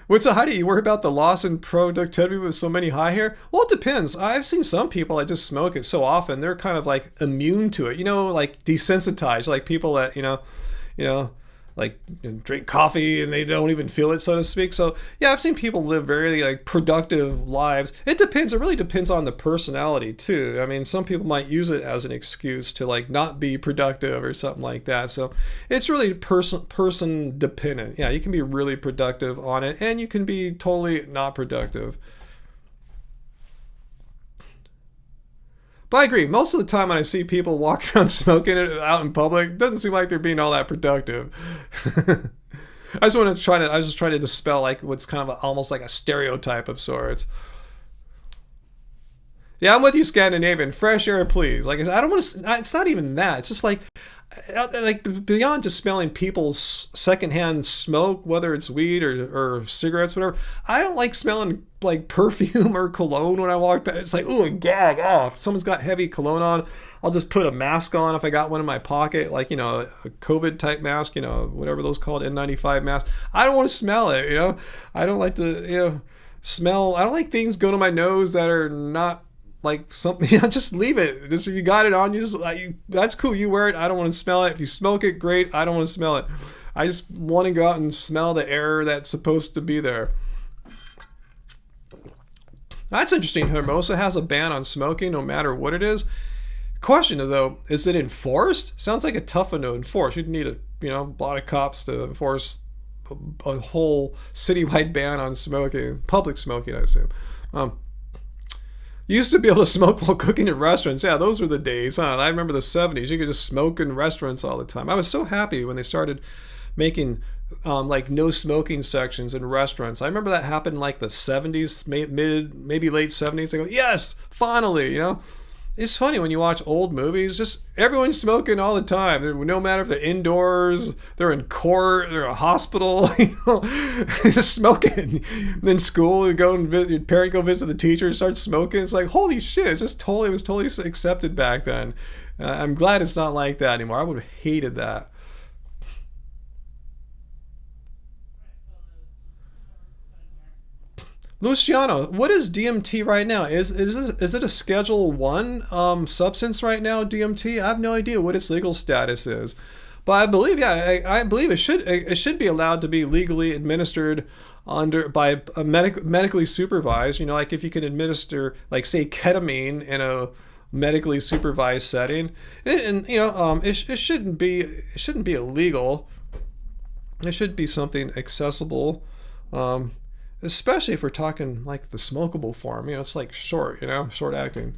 How do you worry about the loss in productivity with so many high here? Well, it depends. I've seen some people that just smoke it so often, they're kind of immune to it, desensitized, like people that, like drink coffee and they don't even feel it, so to speak. So yeah, I've seen people live very like productive lives. It depends. It really depends on the personality too. I mean, some people might use it as an excuse to like not be productive or something like that. So it's really person dependent. Yeah, you can be really productive on it, and you can be totally not productive. But I agree. Most of the time when I see people walking around smoking it out in public, it doesn't seem like they're being all that productive. I was just trying to dispel like what's kind of almost like a stereotype of sorts. Yeah, I'm with you, Scandinavian. Fresh air, please. Like I said, I don't want to. It's not even that. It's just like beyond just smelling people's secondhand smoke, whether it's weed or cigarettes, whatever. I don't like smelling like perfume or cologne when I walk past. It's like, ooh, gag off. If someone's got heavy cologne on, I'll just put a mask on if I got one in my pocket, like, you know, a COVID type mask, you know, whatever those called, N95 mask. I don't want to smell it, you know. I don't like to, you know, smell. I don't like things going to my nose that are not like something, you know, just leave it. Just if you got it on, you just that's cool. You wear it. I don't want to smell it. If you smoke it, great. I don't want to smell it. I just want to go out and smell the air that's supposed to be there. That's interesting. Hermosa has a ban on smoking no matter what it is. Question though, is it enforced? Sounds like a tough one to enforce. You'd need a lot of cops to enforce a whole citywide ban on smoking, public smoking, I assume. You used to be able to smoke while cooking in restaurants. Yeah, those were the days, huh? I remember the 70s. You could just smoke in restaurants all the time. I was so happy when they started making like no smoking sections in restaurants. I remember that happened in like the 70s, maybe late 70s. They go, yes, finally, you know. It's funny when you watch old movies, just everyone's smoking all the time. No matter if they're indoors, they're in court, they're in a hospital, you know, just smoking. Then school, you go and your parent go visit the teacher and start smoking. It's like, holy shit, it was totally accepted back then. I'm glad it's not like that anymore. I would have hated that. Luciano, what is DMT right now? Is it a Schedule 1 substance right now, DMT? I have no idea what its legal status is. But I believe, yeah, I believe it should be allowed to be legally administered by a medically supervised. You know, like if you can administer, like say ketamine in a medically supervised setting, and you know, it shouldn't be illegal. It should be something accessible. Especially if we're talking like the smokable form, you know, it's like short acting.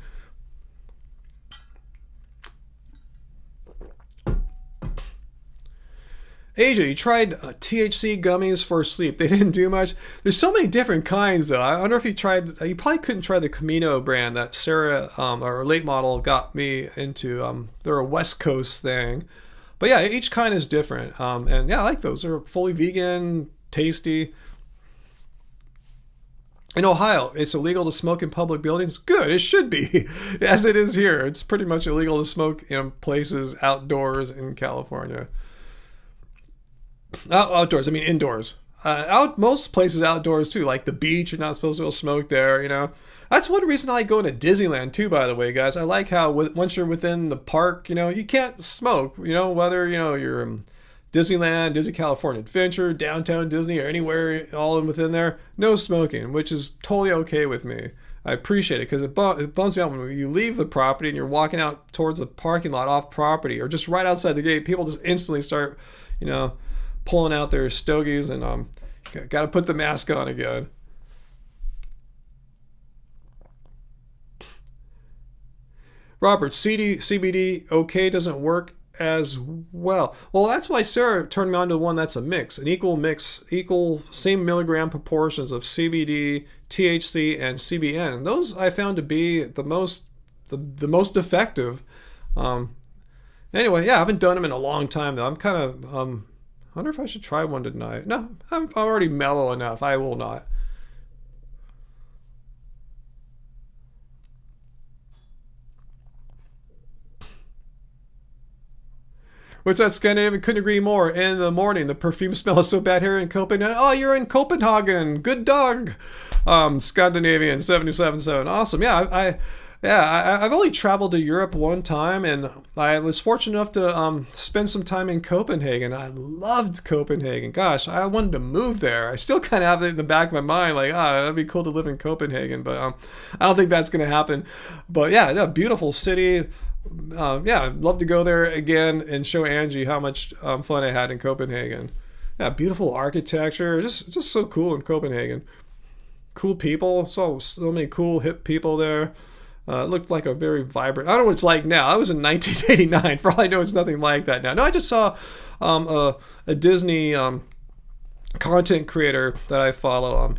Asia, you tried THC gummies for sleep. They didn't do much. There's so many different kinds though. I wonder if you probably couldn't try the Camino brand that Sarah, our late model, got me into. They're a West Coast thing. But yeah, each kind is different. And yeah, I like those. They're fully vegan, tasty. In Ohio, it's illegal to smoke in public buildings. Good, it should be, as it is here. It's pretty much illegal to smoke in places outdoors in California. Outdoors, I mean indoors. Most places outdoors too, like the beach. You're not supposed to be able to smoke there. You know, that's one reason I like going to Disneyland too. By the way, guys, I like how once you're within the park, you know, you can't smoke. You know, whether you're Disneyland, Disney California Adventure, Downtown Disney, or anywhere all within there, no smoking, which is totally okay with me. I appreciate it because it bums me out when you leave the property and you're walking out towards the parking lot off property or just right outside the gate. People just instantly start, you know, pulling out their stogies and got to put the mask on again. Robert, CBD okay doesn't work as well. Well, that's why Sarah turned me on to one that's a mix, an equal same milligram proportions of CBD, THC, and CBN. And those I found to be the most effective. Anyway, yeah, I haven't done them in a long time though. I'm kind of I wonder if I should try one tonight. No, I'm already mellow enough. I will not. What's that, Scandinavian? Couldn't agree more. In the morning, the perfume smell is so bad here in Copenhagen. Oh, you're in Copenhagen. Good dog. Scandinavian 777. Awesome. Yeah, Yeah, I've only traveled to Europe one time, and I was fortunate enough to spend some time in Copenhagen. I loved Copenhagen. Gosh, I wanted to move there. I still kind of have it in the back of my mind, like, that'd be cool to live in Copenhagen, but I don't think that's going to happen. But yeah, no, beautiful city. Yeah, I'd love to go there again and show Angie how much fun I had in Copenhagen. Yeah, beautiful architecture, just so cool in Copenhagen. Cool people, so many cool hip people there. It looked like a very vibrant. I don't know what it's like now. I was in 1989. For all I know, it's nothing like that now. No, I just saw a Disney content creator that I follow.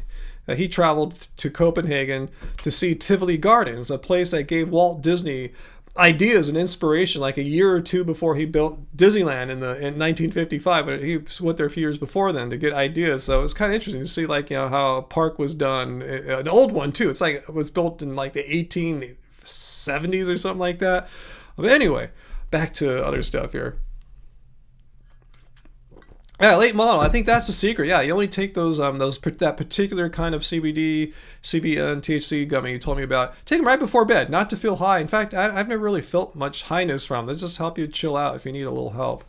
He traveled to Copenhagen to see Tivoli Gardens, a place that gave Walt Disney ideas and inspiration like a year or two before he built Disneyland in 1955. But he went there a few years before then to get ideas. So it was kind of interesting to see, like, how a park was done, an old one too. It's like it was built in like the 1870s or something like that. But anyway, back to other stuff here. Yeah, late model. I think that's the secret. Yeah, you only take those that particular kind of CBD, CBN, THC gummy you told me about. Take them right before bed, not to feel high. In fact, I've never really felt much highness from them. They just help you chill out if you need a little help.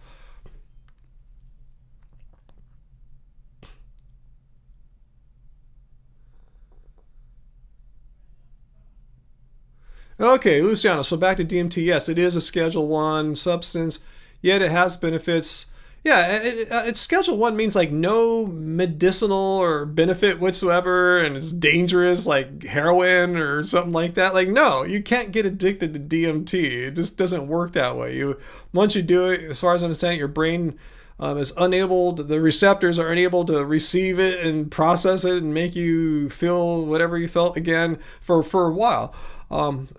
Okay, Luciano. So back to DMT. Yes, it is a Schedule One substance, yet it has benefits. Yeah, it's Schedule One means like no medicinal or benefit whatsoever, and it's dangerous like heroin or something like that. Like, no, you can't get addicted to DMT. It just doesn't work that way. Once you do it, as far as I understand it, your brain is unable. The receptors are unable to receive it and process it and make you feel whatever you felt again for a while.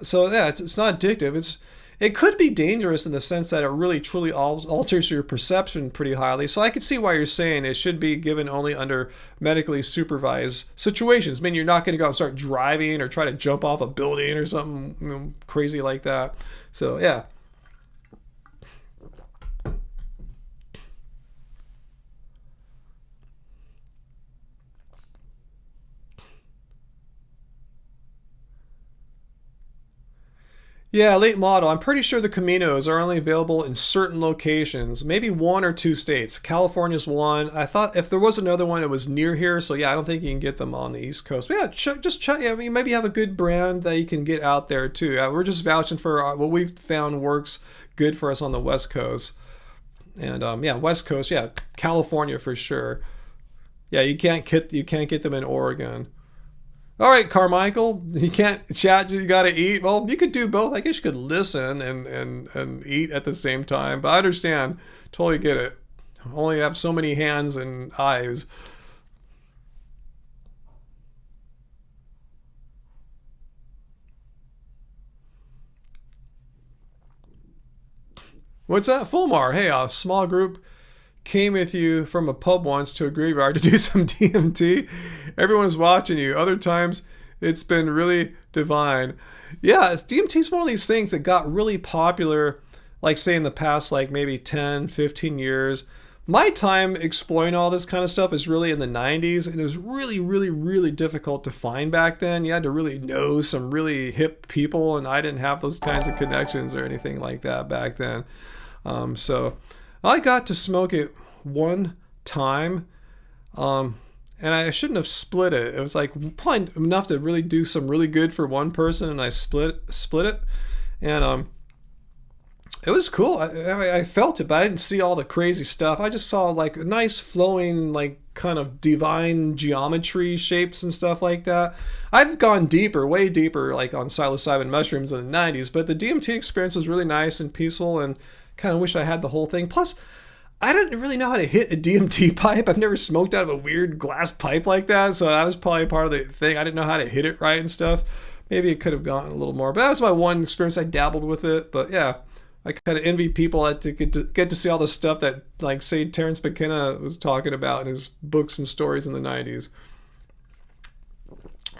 So yeah, it's not addictive. It could be dangerous in the sense that it really truly alters your perception pretty highly. So I could see why you're saying it should be given only under medically supervised situations. I mean, you're not going to go out and start driving or try to jump off a building or something crazy like that. So yeah. Yeah, late model. I'm pretty sure the Caminos are only available in certain locations, maybe one or two states. California's one. I thought if there was another one, it was near here. So yeah, I don't think you can get them on the East Coast. But yeah, just check. Yeah, you maybe have a good brand that you can get out there too. We're just vouching for what we've found works good for us on the West Coast. And yeah, West Coast. Yeah, California for sure. Yeah, you can't get them in Oregon. All right, Carmichael, you can't chat, you got to eat. Well, you could do both. I guess you could listen and eat at the same time. But I understand, totally get it. Only have so many hands and eyes. What's that? Fulmar, hey, a small group came with you from a pub once to a graveyard to do some DMT. Everyone's watching you. Other times, it's been really divine. Yeah, DMT is one of these things that got really popular, like say in the past, like maybe 10, 15 years. My time exploring all this kind of stuff is really in the 90s, and it was really, really, really difficult to find back then. You had to really know some really hip people, and I didn't have those kinds of connections or anything like that back then. So I got to smoke it one time, and I shouldn't have split it. It was like probably enough to really do some really good for one person, and I split it, and it was cool. I felt it, but I didn't see all the crazy stuff. I just saw like a nice flowing, like kind of divine geometry shapes and stuff like that. I've gone deeper, way deeper, like on psilocybin mushrooms in the 90s, but the DMT experience was really nice and peaceful, and kind of wish I had the whole thing. Plus, I didn't really know how to hit a DMT pipe. I've never smoked out of a weird glass pipe like that, so that was probably part of the thing. I didn't know how to hit it right and stuff. Maybe it could have gone a little more, but that was my one experience. I dabbled with it, but yeah, I kind of envy people that get to see all the stuff that, like, say, Terrence McKenna was talking about in his books and stories in the 90s.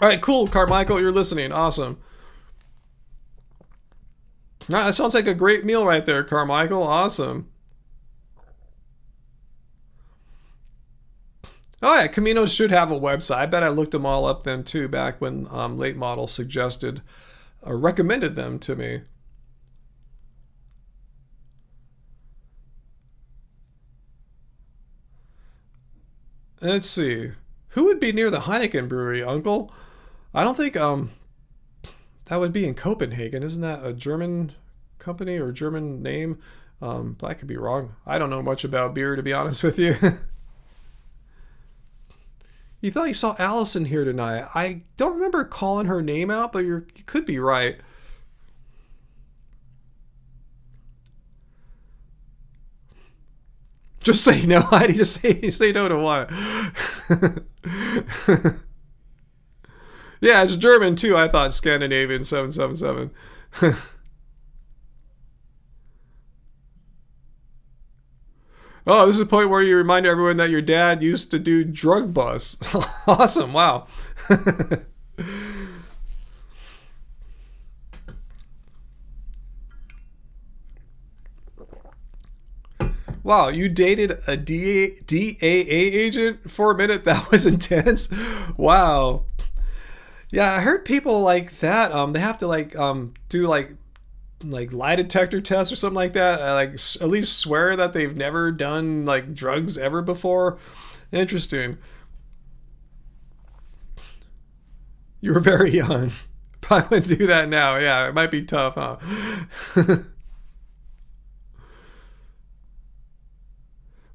All right, cool, Carmichael, you're listening. Awesome. That sounds like a great meal right there, Carmichael. Awesome. Oh yeah, Caminos should have a website. I bet I looked them all up then too, back when Late Model suggested recommended them to me. Let's see. Who would be near the Heineken brewery, Uncle? I don't think that would be in Copenhagen. Isn't that a German company or German name? But I could be wrong. I don't know much about beer, to be honest with you. You thought you saw Allison here tonight. I don't remember calling her name out, but you could be right. Just say no, Heidi. Just say no to what? Yeah, it's German too. I thought Scandinavian 777. Oh, this is the point where you remind everyone that your dad used to do drug busts. Awesome. Wow. Wow, you dated a DAA agent for a minute? That was intense. Wow. Yeah, I heard people like that. They have to do like lie detector tests or something like that. At least swear that they've never done like drugs ever before. Interesting. You were very young. Probably wouldn't do that now. Yeah, it might be tough, huh?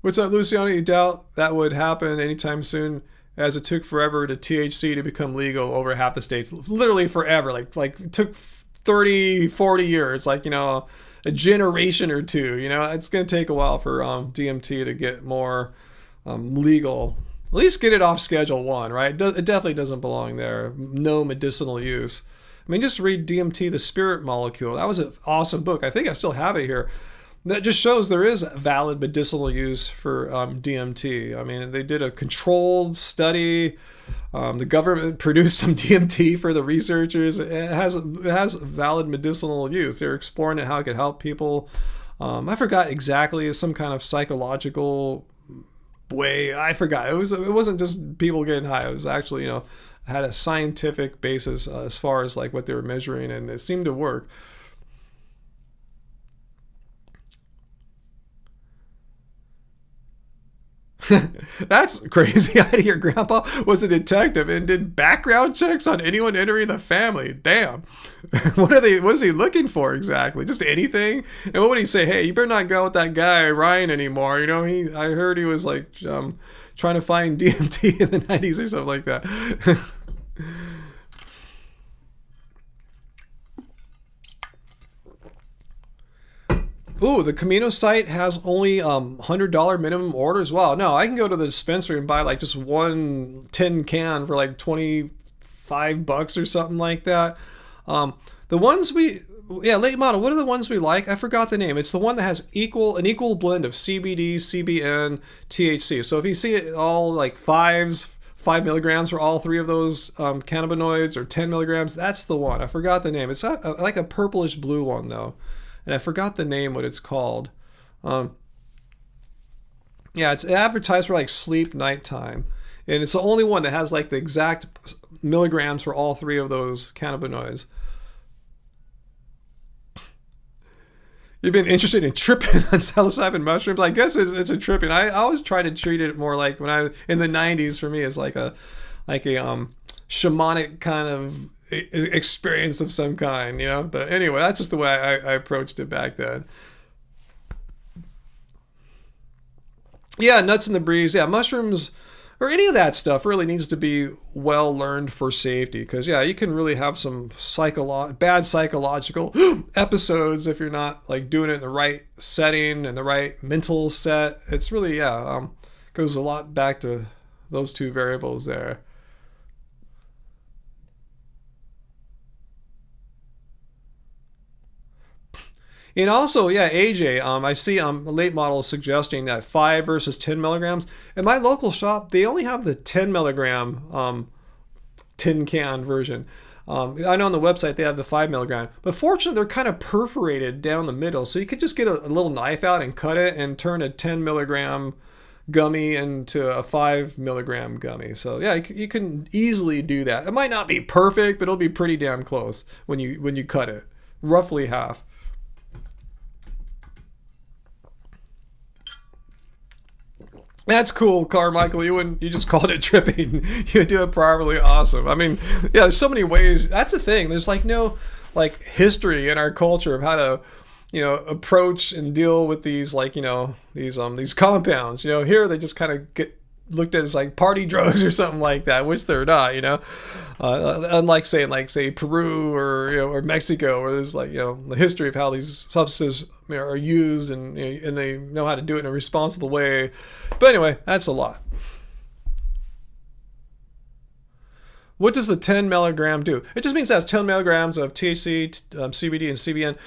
What's up, Luciano? You doubt that would happen anytime soon, as it took forever to THC to become legal over half the states. Literally forever. Like it took 30, 40 years. Like, a generation or two. It's going to take a while for DMT to get more legal. At least get it off Schedule 1, right? It definitely doesn't belong there. No medicinal use. I mean, just read DMT, The Spirit Molecule. That was an awesome book. I think I still have it here. That just shows there is valid medicinal use for DMT. I mean, they did a controlled study. The government produced some DMT for the researchers. It has valid medicinal use. They're exploring how it could help people. I forgot exactly, some kind of psychological way. I forgot. It wasn't just people getting high. It was actually, had a scientific basis as far as like what they were measuring, and it seemed to work. That's crazy. Your grandpa was a detective and did background checks on anyone entering the family. Damn. What is he looking for exactly? Just anything? And what would he say? Hey, you better not go with that guy Ryan anymore. I heard he was like trying to find DMT in the 90s or something like that. Ooh, the Camino site has only $100 minimum orders. Wow, no, I can go to the dispensary and buy like just one tin can for like $25 or something like that. The ones late model. What are the ones we like? I forgot the name. It's the one that has an equal blend of CBD, CBN, THC. So if you see it all like 5 milligrams for all three of those cannabinoids, or 10 milligrams, that's the one. I forgot the name. It's like a purplish blue one though. And I forgot the name, what it's called. It's advertised for like sleep, nighttime. And it's the only one that has like the exact milligrams for all three of those cannabinoids. You've been interested in tripping on psilocybin mushrooms? I guess it's a tripping. I always try to treat it more like in the 90s for me, it's like a shamanic kind of experience of some kind, but anyway, that's just the way I approached it back then. Yeah, nuts in the breeze. Yeah, mushrooms or any of that stuff really needs to be well learned for safety, because you can really have some bad psychological episodes if you're not like doing it in the right setting and the right mental set. It's really goes a lot back to those two variables there. And also, AJ, I see a late model suggesting that 5 versus 10 milligrams. In my local shop, they only have the 10 milligram tin can version. I know on the website they have the 5 milligram. But fortunately, they're kind of perforated down the middle. So you could just get a little knife out and cut it and turn a 10 milligram gummy into a 5 milligram gummy. So yeah, you can easily do that. It might not be perfect, but it'll be pretty damn close when you cut it, roughly half. That's cool, Carmichael. You just called it tripping. You do it properly. Awesome. I mean, yeah, there's so many ways. That's the thing. There's like no like history in our culture of how to, approach and deal with these these compounds. Here they just kind of get looked at as like party drugs or something like that, which they're not. Unlike say Peru or Mexico, where there's the history of how these substances are used and and they know how to do it in a responsible way. But anyway, that's a lot. What does the 10 milligram do? It just means it has 10 milligrams of THC, CBD, and CBN.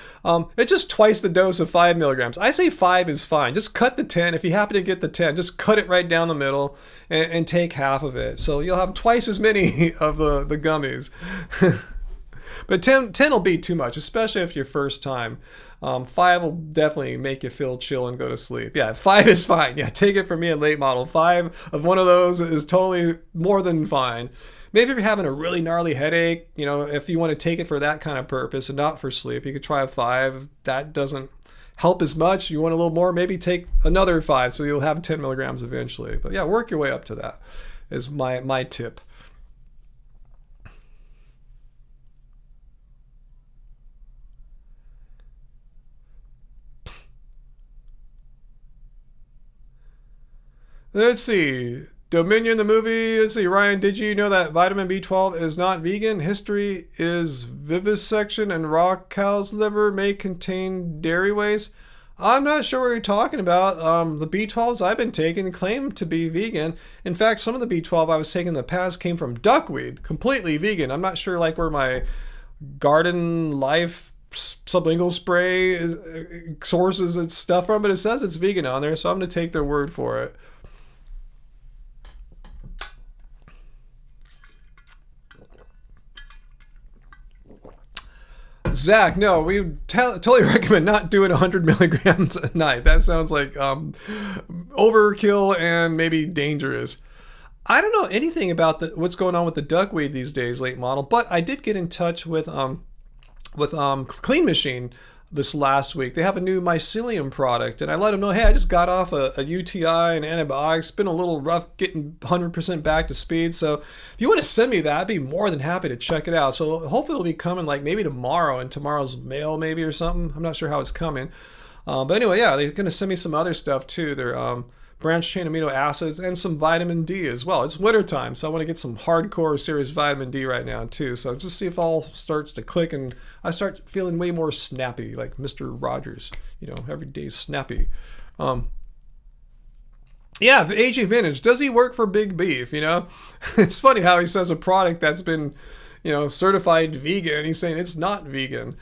It's just twice the dose of 5 milligrams. I say 5 is fine. Just cut the 10. If you happen to get the 10, just cut it right down the middle and take half of it. So you'll have twice as many of the gummies. But 10 will be too much, especially if your first time. 5 will definitely make you feel chill and go to sleep. Yeah, 5 is fine. Yeah, take it from me, a late model. 5 of one of those is totally more than fine. Maybe if you're having a really gnarly headache, if you want to take it for that kind of purpose and not for sleep, you could try a 5. If that doesn't help as much, you want a little more, maybe take another 5 so you'll have 10 milligrams eventually. But yeah, work your way up to that is my tip. Let's see. Dominion the movie. Let's see, Ryan, did you know that vitamin B12 is not vegan? History is vivisection and raw cow's liver may contain dairy waste. I'm not sure what you're talking about. The B12s I've been taking claim to be vegan. In fact, some of the B12 I was taking in the past came from duckweed, completely vegan. I'm not sure where my garden life sublingual spray sources its stuff from, but it says it's vegan on there, so I'm going to take their word for it. Zach, no, we totally recommend not doing 100 milligrams a night. That sounds like overkill and maybe dangerous. I don't know anything about what's going on with the duckweed these days, late model, but I did get in touch with Clean Machine this last week. They have a new mycelium product, and I let them know, hey, I just got off a UTI and antibiotics. It's been a little rough getting 100% back to speed. So if you want to send me that, I'd be more than happy to check it out. So hopefully it'll be coming maybe tomorrow in tomorrow's mail maybe or something. I'm not sure how it's coming. But anyway, yeah, they're going to send me some other stuff too. They're branched chain amino acids and some vitamin D as well. It's wintertime, so I want to get some hardcore serious vitamin D right now too. So just see if all starts to click and I start feeling way more snappy, like Mr. Rogers, every day snappy. Yeah, AJ Vintage, does he work for Big Beef? It's funny how he says a product that's been, certified vegan, he's saying it's not vegan.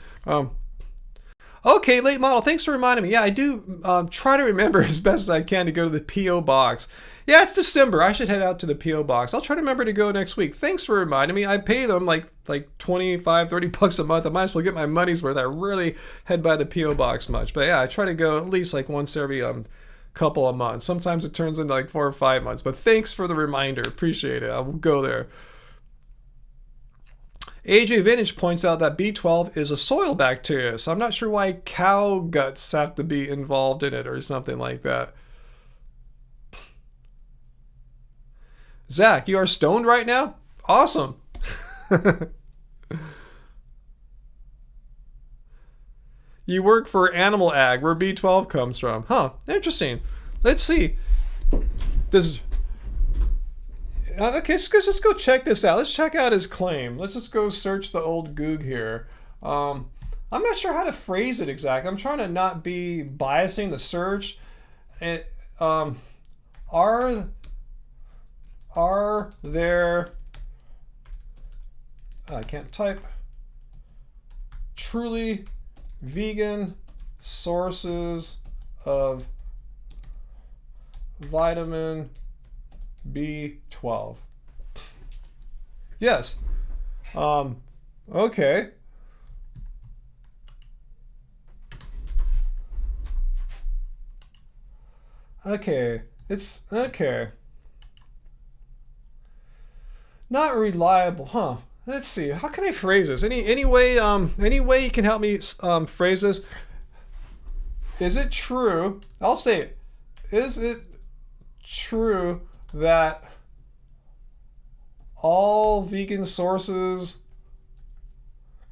Okay, late model, thanks for reminding me. Yeah, I do try to remember as best as I can to go to the P.O. Box. Yeah, it's December. I should head out to the P.O. Box. I'll try to remember to go next week. Thanks for reminding me. I pay them like 25, 30 bucks a month. I might as well get my money's worth. I really head by the P.O. Box much. But yeah, I try to go at least once every couple of months. Sometimes it turns into 4 or 5 months. But thanks for the reminder. Appreciate it. I will go there. AJ Vintage points out that B12 is a soil bacteria, so I'm not sure why cow guts have to be involved in it or something like that. Zach, you are stoned right now? Awesome. You work for Animal Ag, where B12 comes from. Huh, interesting. Let's see. Okay, let's go check this out. Let's check out his claim. Let's just go search the old Goog here. I'm not sure how to phrase it exactly. I'm trying to not be biasing the search. Are there... I can't type. Truly vegan sources of vitamin B12. Yes. Okay. Okay. It's okay. Not reliable, huh? Let's see. How can I phrase this? Any way you can help me phrase this? Is it true? I'll say it. Is it true that all vegan sources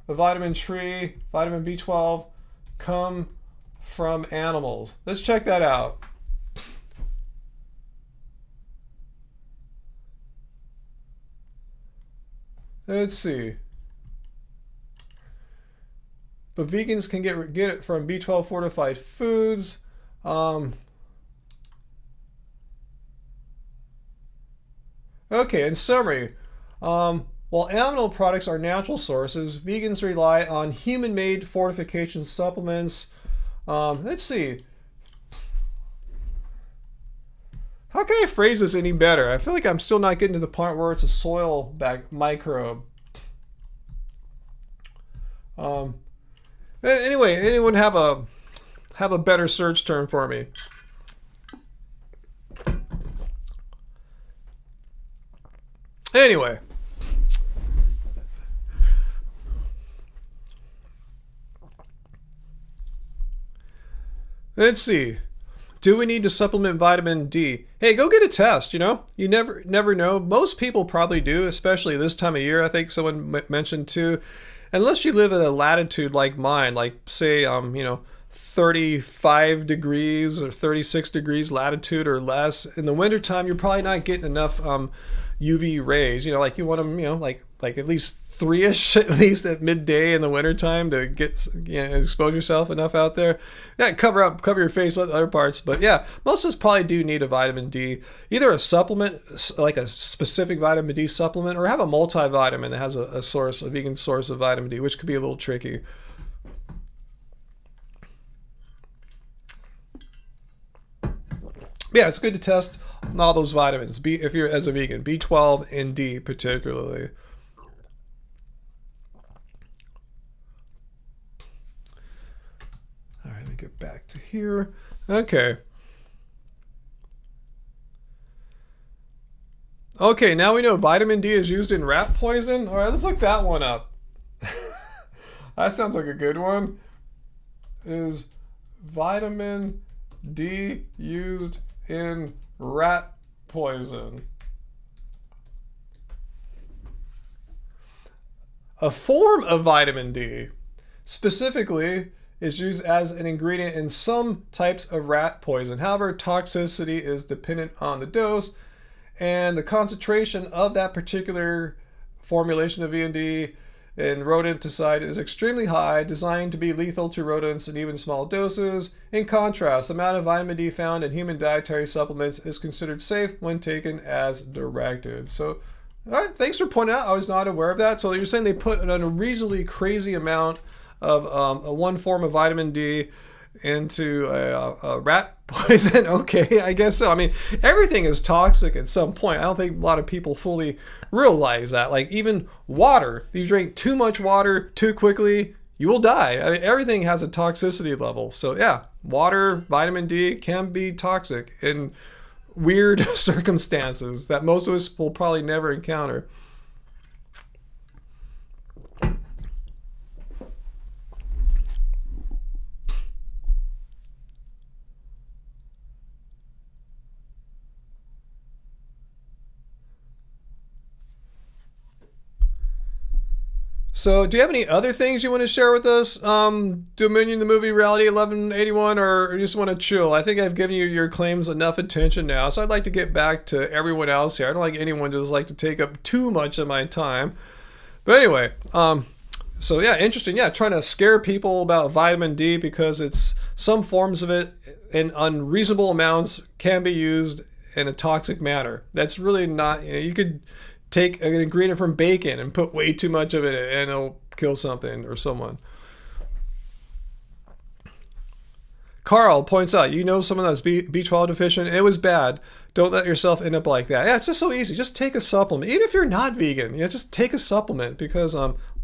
of vitamin D, vitamin B12 come from animals? Let's check that out. Let's see. But vegans can get it from B12 fortified foods. Okay, in summary, while animal products are natural sources, vegans rely on human-made fortification supplements. Let's see. How can I phrase this any better? I feel like I'm still not getting to the point where it's a soil microbe. Anyway, anyone have a better search term for me? Anyway. Let's see. Do we need to supplement vitamin D? Hey, go get a test, you know? You never know. Most people probably do, especially this time of year, I think someone mentioned too. Unless you live at a latitude like mine, like say 35 degrees or 36 degrees latitude or less. In the wintertime, you're probably not getting enough UV rays. You know, like you want them, like at least 3-ish, at least at midday in the wintertime to get, expose yourself enough out there. Yeah, cover your face, other parts. But yeah, most of us probably do need a vitamin D. Either a supplement, like a specific vitamin D supplement, or have a multivitamin that has a vegan source of vitamin D, which could be a little tricky. Yeah, it's good to test all those vitamins. If you're as a vegan, B12 and D particularly. All right, let me get back to here. Okay. Okay, now we know vitamin D is used in rat poison. All right, let's look that one up. That sounds like a good one. Is vitamin D used in rat poison? A form of vitamin D specifically is used as an ingredient in some types of rat poison. However, toxicity is dependent on the dose and the concentration of that particular formulation of VND and rodenticide is extremely high, designed to be lethal to rodents in even small doses. In contrast, the amount of vitamin D found in human dietary supplements is considered safe when taken as directed. So, all right, thanks for pointing out. I was not aware of that. So you're saying they put an unreasonably crazy amount of one form of vitamin D into a rat poison? Okay, I guess so. I mean, everything is toxic at some point. I don't think a lot of people fully realize that. Like even water, if you drink too much water too quickly, you will die. I mean, everything has a toxicity level. So yeah, water, vitamin D can be toxic in weird circumstances that most of us will probably never encounter. So, do you have any other things you want to share with us? Dominion, the movie, Reality 1181, or you just want to chill? I think I've given you your claims enough attention now, so I'd like to get back to everyone else here. I don't like anyone to just like to take up too much of my time. But anyway, so yeah, interesting. Yeah, trying to scare people about vitamin D because it's some forms of it in unreasonable amounts can be used in a toxic manner. That's really not, you could take an ingredient from bacon and put way too much of it and it'll kill something or someone. Carl points out, someone that's B12 deficient. It was bad. Don't let yourself end up like that. Yeah, it's just so easy. Just take a supplement. Even if you're not vegan, just take a supplement because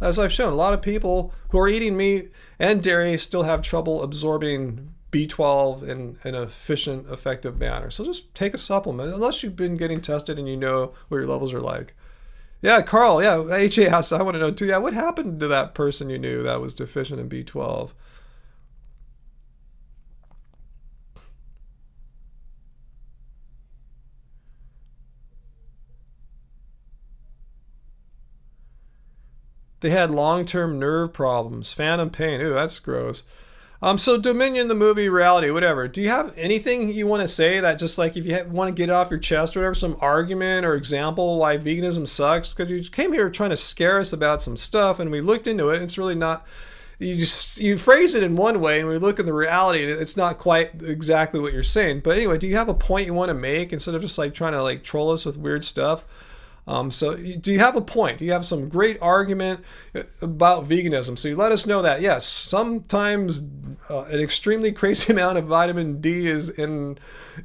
as I've shown, a lot of people who are eating meat and dairy still have trouble absorbing B12 in an efficient, effective manner. So just take a supplement, unless you've been getting tested and you know what your levels are like. Yeah, Carl, yeah, HA asks, I want to know too, yeah, what happened to that person you knew that was deficient in B12? They had long-term nerve problems, phantom pain. Ooh, that's gross. So Dominion, the movie, reality, whatever. Do you have anything you want to say that just like if you want to get it off your chest or whatever, some argument or example why veganism sucks? Because you came here trying to scare us about some stuff and we looked into it. It's really not, you phrase it in one way and we look at the reality and it's not quite exactly what you're saying. But anyway, do you have a point you want to make instead of just like trying to like troll us with weird stuff? So do you have a point? Do you have some great argument about veganism? So you let us know that, yes, sometimes an extremely crazy amount of vitamin D is in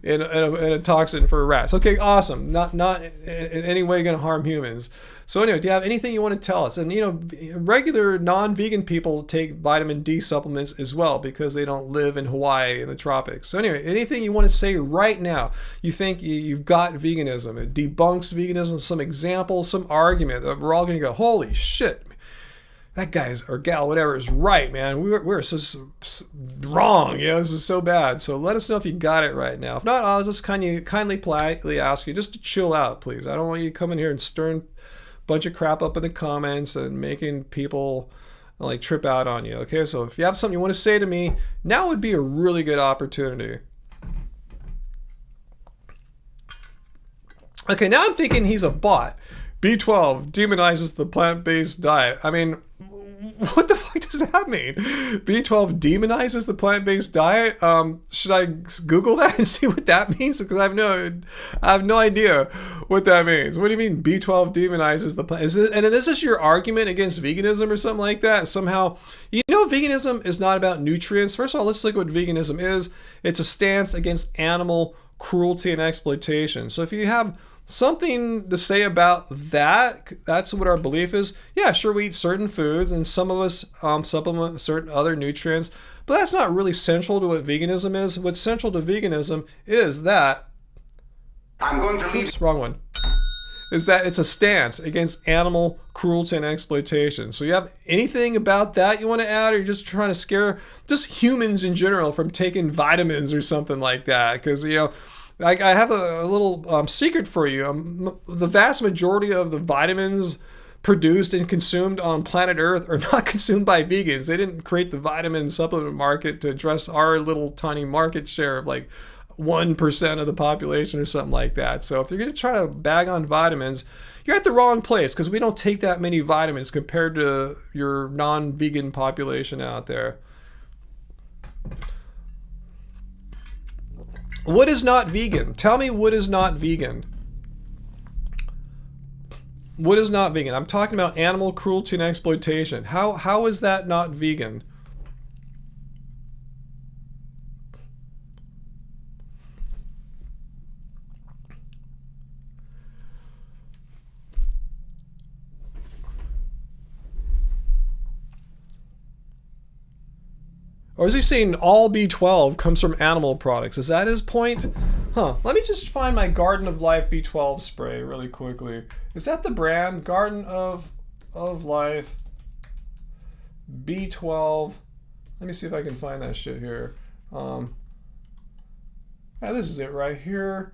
a toxin for rats. Okay, awesome. Not in any way going to harm humans. So anyway, do you have anything you want to tell us? And you know, regular non-vegan people take vitamin D supplements as well because they don't live in Hawaii in the tropics. So anyway, anything you want to say right now, you think you've got veganism, it debunks veganism, some example, some argument that we're all going to go, holy shit, that guy's or gal, whatever, is right, man. We're so wrong. You know, this is so bad. So let us know if you got it right now. If not, I'll just kindly, politely ask you just to chill out, please. I don't want you coming here and stirring bunch of crap up in the comments and making people like trip out on you. Okay, so if you have something you want to say to me, now would be a really good opportunity. Okay, now I'm thinking he's a bot. B12 demonizes the plant-based diet. I mean, what the fuck does that mean? B12 demonizes the plant-based diet? Should I Google that and see what that means? Because I have no idea what that means. What do you mean B12 demonizes the plant? And this is your argument against veganism or something like that? Somehow, you know, veganism is not about nutrients. First of all, let's look at what veganism is. It's a stance against animal cruelty and exploitation. So if you have something to say about that, that's what our belief is. Yeah, sure, we eat certain foods and some of us supplement certain other nutrients, but that's not really central to what veganism is. What's central to veganism is that I'm going to leave. Oops, wrong one. Is that it's a stance against animal cruelty and exploitation. So you have anything about that you want to add, or you're just trying to scare just humans in general from taking vitamins or something like that? Because, you know, I have a little secret for you. The vast majority of the vitamins produced and consumed on planet Earth are not consumed by vegans. They didn't create the vitamin supplement market to address our little tiny market share of like 1% of the population or something like that. So if you're going to try to bag on vitamins, you're at the wrong place, because we don't take that many vitamins compared to your non-vegan population out there. What is not vegan? Tell me what is not vegan. What is not vegan? I'm talking about animal cruelty and exploitation. How is that not vegan? Or is he saying all B12 comes from animal products? Is that his point? Huh. Let me just find my Garden of Life B12 spray really quickly. Is that the brand? Garden of Life B12. Let me see if I can find that shit here. Yeah, this is it right here.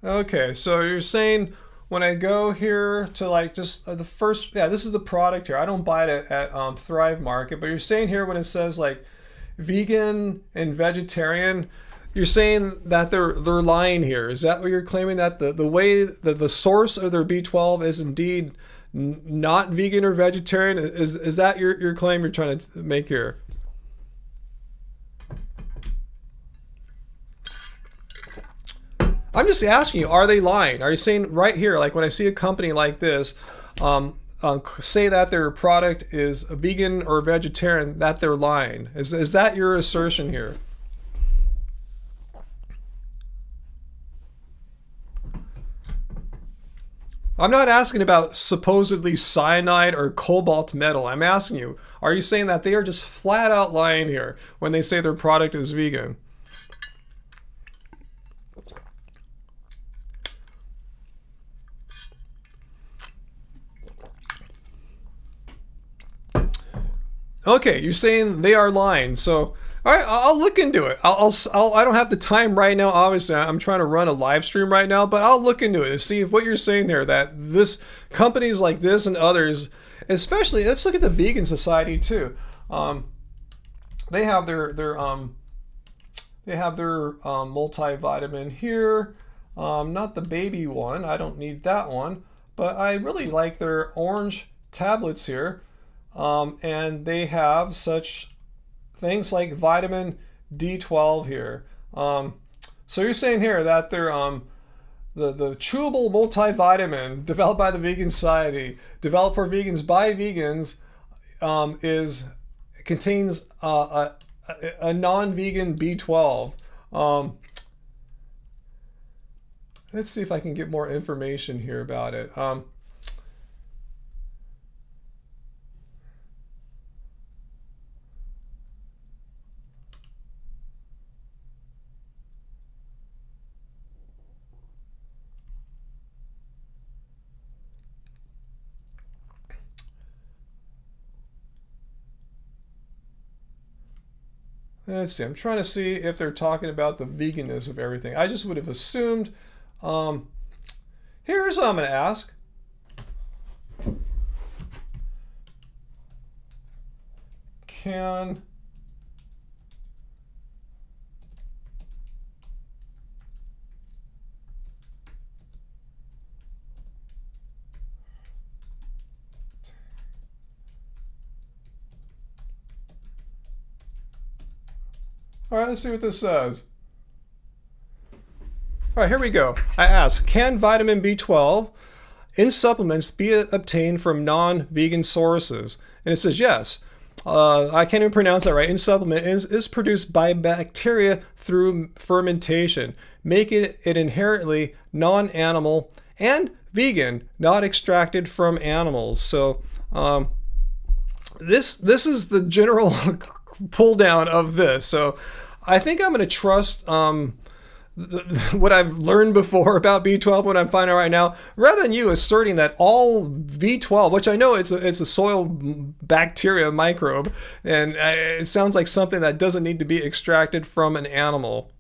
Okay, so you're saying when I go here to like just the first, yeah, this is the product here. I don't buy it at Thrive Market, but you're saying here when it says like vegan and vegetarian, you're saying that they're lying here. Is that what you're claiming, that the way that the source of their B12 is indeed not vegan or vegetarian? Is that your claim you're trying to make here? I'm just asking you, are they lying? Are you saying right here, like when I see a company like this, say that their product is a vegan or vegetarian, that they're lying? Is that your assertion here? I'm not asking about supposedly cyanide or cobalt metal. I'm asking you, are you saying that they are just flat out lying here when they say their product is vegan? Okay, you're saying they are lying. So, all right, I'll look into it. I don't have the time right now. Obviously, I'm trying to run a live stream right now, but I'll look into it and see if what you're saying there, that this companies like this and others, especially, let's look at the Vegan Society too. They have their multivitamin here. Not the baby one. I don't need that one, but I really like their orange tablets here. And they have such things like vitamin D12 here. So you're saying here that they're the chewable multivitamin developed by the Vegan Society, developed for vegans by vegans, contains a non-vegan B12. Let's see if I can get more information here about it. Let's see. I'm trying to see if they're talking about the veganism of everything. I just would have assumed. Here's what I'm going to ask. Can All right, let's see what this says. All right, here we go. I asked, can vitamin B12 in supplements be obtained from non-vegan sources? And it says yes. I can't even pronounce that right. In supplement is produced by bacteria through fermentation, making it inherently non-animal and vegan, not extracted from animals. So this is the general pull down of this. So I think I'm going to trust what I've learned before about B12, what I'm finding out right now, rather than you asserting that all B12, which I know it's a soil bacteria microbe, and it sounds like something that doesn't need to be extracted from an animal.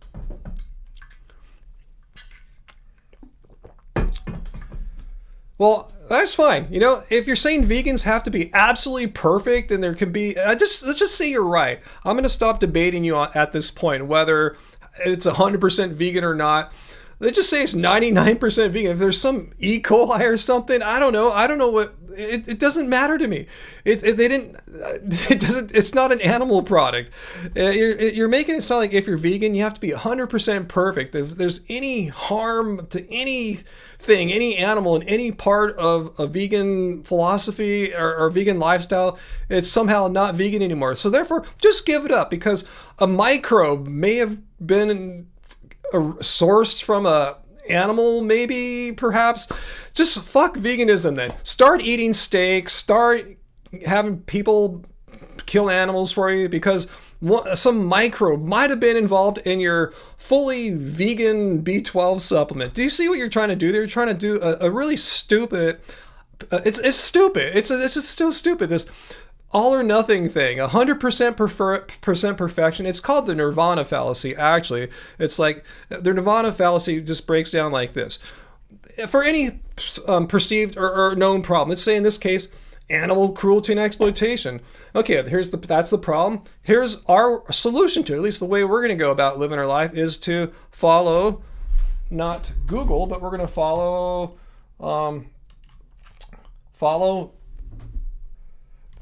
Well, that's fine. You know, if you're saying vegans have to be absolutely perfect and there can be, let's just say you're right. I'm going to stop debating you at this point, whether it's 100% vegan or not. Let's just say it's 99% vegan. If there's some E. coli or something, I don't know what, it doesn't matter to me. It's not an animal product. You're making it sound like if you're vegan, you have to be 100% perfect. If there's any harm to anything, any animal in any part of a vegan philosophy or vegan lifestyle, it's somehow not vegan anymore. So therefore, just give it up, because a microbe may have been sourced from a animal, maybe, perhaps. Just fuck veganism then. Start eating steak, start having people kill animals for you because some microbe might have been involved in your fully vegan B12 supplement. Do you see what you're trying to do? They're trying to do a really stupid, it's stupid. It's just still stupid. This all or nothing thing, 100% perfection. It's called the nirvana fallacy, actually. It's like the nirvana fallacy just breaks down like this. For any perceived or known problem, let's say in this case, animal cruelty and exploitation. Okay, that's the problem. Here's our solution to it. At least the way we're going to go about living our life is to follow, not Google, but we're going to follow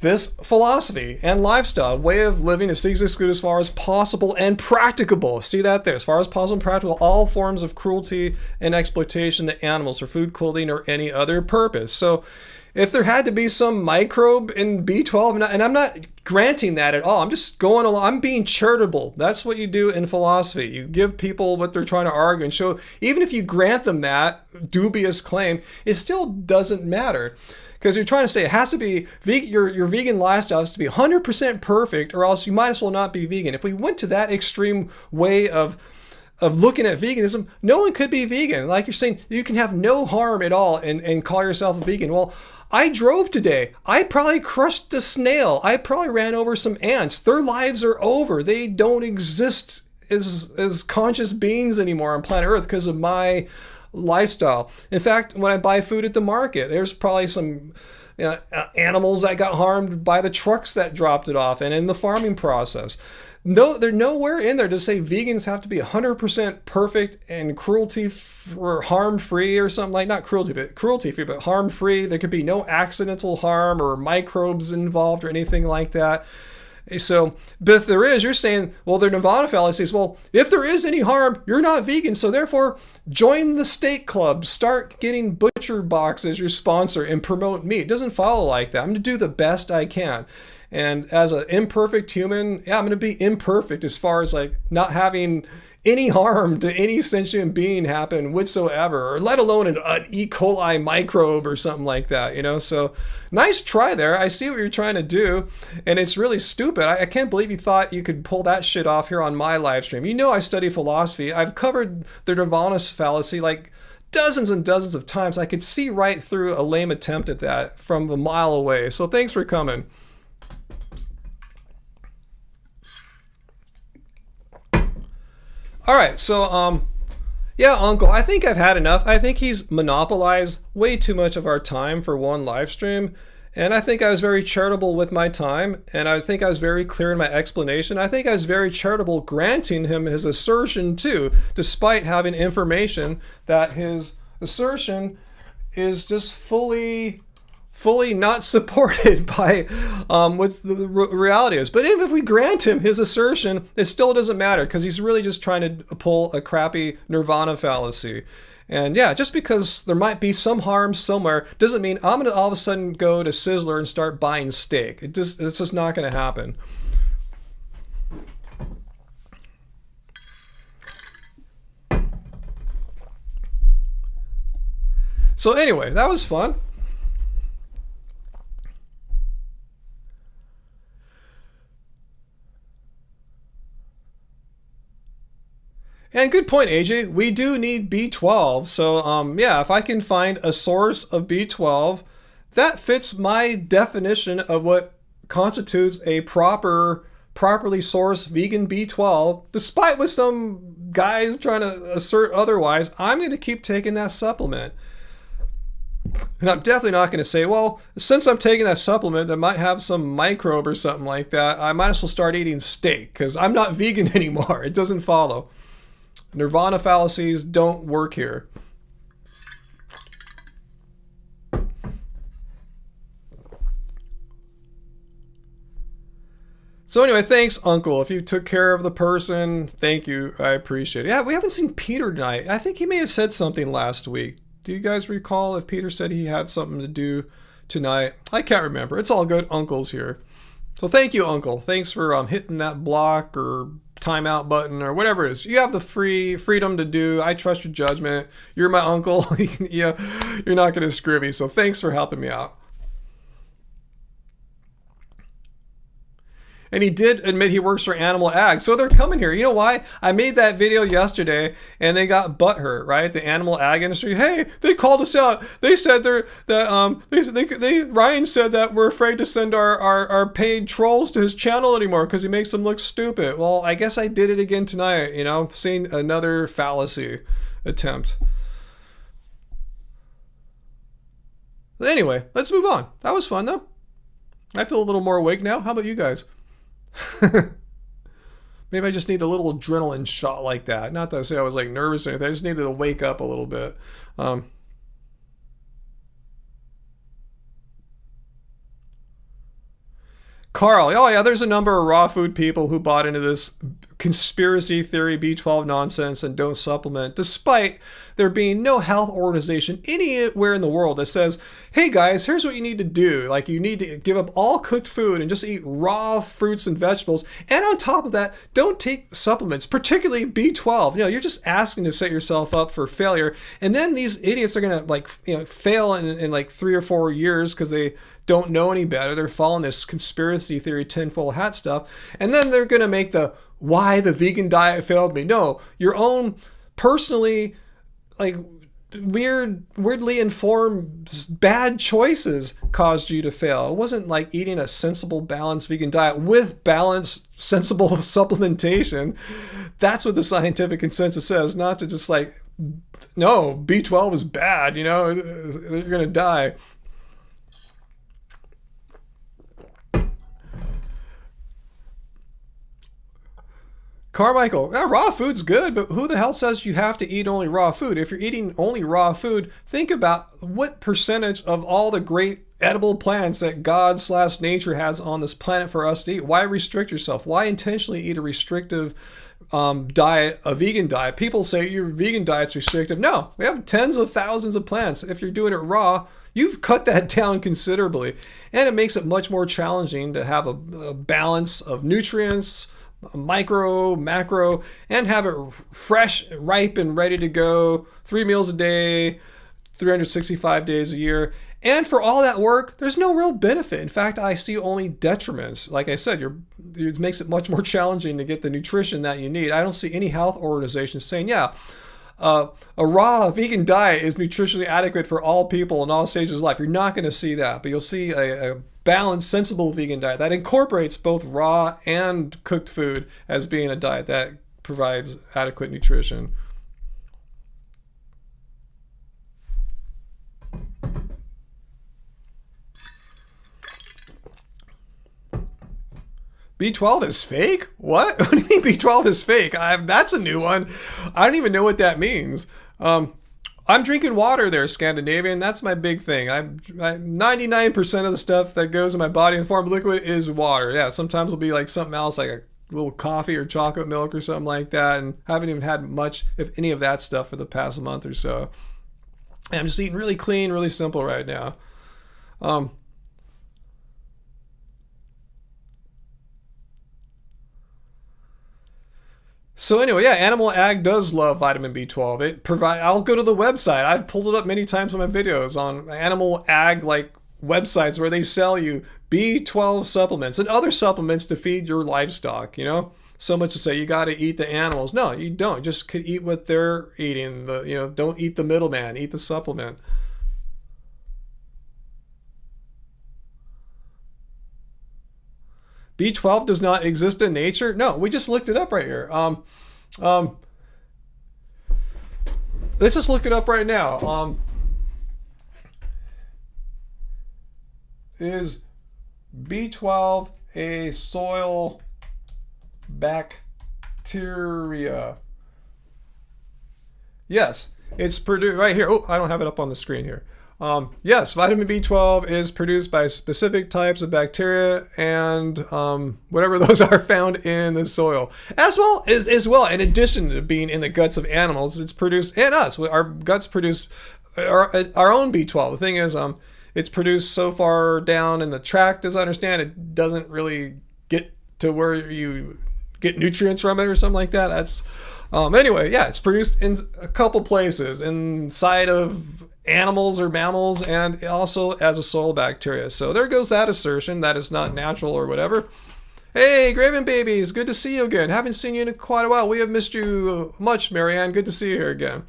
this philosophy and lifestyle, way of living that seeks as good as far as possible and practicable. See that there? As far as possible and practical, all forms of cruelty and exploitation to animals for food, clothing, or any other purpose. So if there had to be some microbe in B12, and I'm not granting that at all. I'm just going along. I'm being charitable. That's what you do in philosophy. You give people what they're trying to argue and show, even if you grant them that dubious claim, it still doesn't matter. Because you're trying to say it has to be, your vegan lifestyle has to be 100% perfect, or else you might as well not be vegan. If we went to that extreme way of looking at veganism, no one could be vegan. Like you're saying, you can have no harm at all and call yourself a vegan. Well, I drove today. I probably crushed a snail. I probably ran over some ants. Their lives are over. They don't exist as conscious beings anymore on planet Earth because of my lifestyle. In fact, when I buy food at the market, there's probably some animals that got harmed by the trucks that dropped it off and in the farming process. No, they're nowhere in there to say vegans have to be 100% perfect and cruelty or harm-free or something like, not cruelty, but cruelty-free, but harm-free. There could be no accidental harm or microbes involved or anything like that. So, but if there is, you're saying, well, they're Nirvana fallacies. Well, if there is any harm, you're not vegan. So therefore, join the steak club. Start getting Butcher Box as your sponsor and promote meat. It doesn't follow like that. I'm going to do the best I can. And as an imperfect human, yeah, I'm going to be imperfect as far as like not having any harm to any sentient being happen whatsoever, or let alone an E. coli microbe or something like that, So nice try there. I see what you're trying to do, and it's really stupid. I can't believe you thought you could pull that shit off here on my live stream. I study philosophy. I've covered the Nirvana fallacy like dozens and dozens of times. I could see right through a lame attempt at that from a mile away. So thanks for coming. All right, so yeah, Uncle, I think I've had enough. I think he's monopolized way too much of our time for one live stream, and I think I was very charitable with my time, and I think I was very clear in my explanation. I think I was very charitable granting him his assertion too, despite having information that his assertion is just fully not supported by what the reality is. But even if we grant him his assertion, it still doesn't matter because he's really just trying to pull a crappy Nirvana fallacy. And yeah, just because there might be some harm somewhere doesn't mean I'm going to all of a sudden go to Sizzler and start buying steak. It's just not going to happen. So anyway, that was fun. And good point, AJ. We do need B12. So yeah, if I can find a source of B12 that fits my definition of what constitutes a properly sourced vegan B12, despite what some guys trying to assert otherwise, I'm going to keep taking that supplement. And I'm definitely not going to say, well, since I'm taking that supplement that might have some microbe or something like that, I might as well start eating steak because I'm not vegan anymore. It doesn't follow. Nirvana fallacies don't work here. So anyway, thanks, Uncle. If you took care of the person, thank you. I appreciate it. Yeah, we haven't seen Peter tonight. I think he may have said something last week. Do you guys recall if Peter said he had something to do tonight? I can't remember. It's all good. Uncle's here. So thank you, Uncle. Thanks for hitting that block or timeout button or whatever it is. You have the freedom to do. I trust your judgment. You're my uncle. Yeah, you're not going to screw me. So thanks for helping me out. And he did admit he works for Animal Ag. So they're coming here. You know why? I made that video yesterday and they got butthurt, right? The animal ag industry. Hey, they called us out. They said Ryan said that we're afraid to send our paid trolls to his channel anymore because he makes them look stupid. Well, I guess I did it again tonight, seeing another fallacy attempt. But anyway, let's move on. That was fun though. I feel a little more awake now. How about you guys? Maybe I just need a little adrenaline shot like that. Not that I say I was like nervous or anything. I just needed to wake up a little bit. Carl, oh yeah, there's a number of raw food people who bought into this conspiracy theory B12 nonsense and don't supplement, despite there being no health organization anywhere in the world that says, hey guys, here's what you need to do. Like, you need to give up all cooked food and just eat raw fruits and vegetables. And on top of that, don't take supplements, particularly B12. You're just asking to set yourself up for failure. And then these idiots are going to fail in like 3 or 4 years because they don't know any better. They're following this conspiracy theory tinfoil hat stuff. And then they're going to make the why the vegan diet failed me. No, your own personally weirdly informed bad choices caused you to fail. It wasn't like eating a sensible, balanced vegan diet with balanced, sensible supplementation. That's what the scientific consensus says, not to just like, no, B12 is bad, they're gonna die. Carmichael, raw food's good, but who the hell says you have to eat only raw food? If you're eating only raw food, think about what percentage of all the great edible plants that God/nature has on this planet for us to eat. Why restrict yourself? Why intentionally eat a restrictive diet, a vegan diet? People say your vegan diet's restrictive. No, we have tens of thousands of plants. If you're doing it raw, you've cut that down considerably. And it makes it much more challenging to have a balance of nutrients, micro, macro, and have it fresh, ripe, and ready to go 3 meals a day, 365 days a year. And for all that work, there's no real benefit. In fact, I see only detriments. Like I said, it makes it much more challenging to get the nutrition that you need. I don't see any health organizations saying, a raw vegan diet is nutritionally adequate for all people in all stages of life. You're not going to see that, but you'll see a balanced, sensible vegan diet that incorporates both raw and cooked food as being a diet that provides adequate nutrition. B12 is fake? What? What do you mean B12 is fake? That's a new one. I don't even know what that means. I'm drinking water there, Scandinavian. That's my big thing. 99% of the stuff that goes in my body in the form of liquid is water. Yeah, sometimes it'll be like something else, like a little coffee or chocolate milk or something like that. And I haven't even had much, if any of that stuff for the past month or so. And I'm just eating really clean, really simple right now. So anyway, yeah, Animal Ag does love vitamin B12. I'll go to the website. I've pulled it up many times in my videos on Animal Ag websites where they sell you B12 supplements and other supplements to feed your livestock, So much to say you got to eat the animals. No, you don't. You just could eat what they're eating. Don't eat the middleman. Eat the supplement. B12 does not exist in nature? No, we just looked it up right here. Let's just look it up right now. Is B12 a soil bacteria? Yes, it's produced right here. Oh, I don't have it up on the screen here. Yes, vitamin B12 is produced by specific types of bacteria and whatever those are found in the soil. As well, in addition to being in the guts of animals, it's produced in us. Our guts produce our own B12. The thing is, it's produced so far down in the tract, as I understand, it doesn't really get to where you get nutrients from it or something like that. That's anyway, yeah, it's produced in a couple places inside of animals or mammals and also as a soil bacteria. So there goes that assertion that it's not natural or whatever. Hey, Graven babies, good to see you again. Haven't seen you in quite a while. We have missed you much, Marianne. Good to see you here again.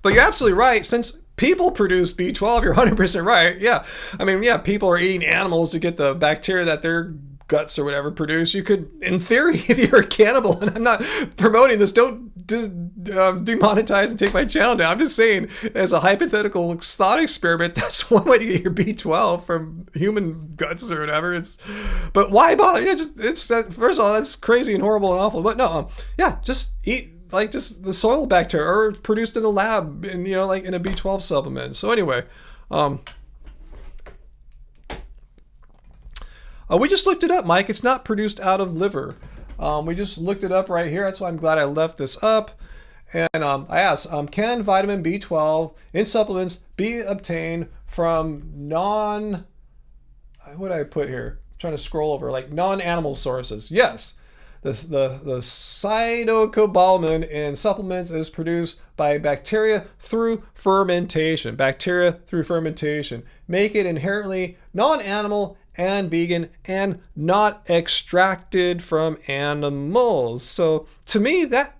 But you're absolutely right. Since people produce B12, you're 100% right. Yeah. I mean, yeah, people are eating animals to get the bacteria that their guts or whatever produce. You could, in theory, if you're a cannibal, and I'm not promoting this, don't demonetize and take my channel down. I'm just saying, as a hypothetical thought experiment, that's one way to get your B12 from human guts or whatever. But why bother? First of all, that's crazy and horrible and awful. But no, yeah, just eat just the soil bacteria or produced in the lab, and in a B12 supplement. So anyway, We just looked it up, Mike. It's not produced out of liver. We just looked it up right here. That's why I'm glad I left this up. And I asked, can vitamin B12 in supplements be obtained from what did I put here? I'm trying to scroll over, like non-animal sources. Yes. The cytocobalamin in supplements is produced by bacteria through fermentation. Bacteria through fermentation make it inherently non-animal and vegan and not extracted from animals. So to me, that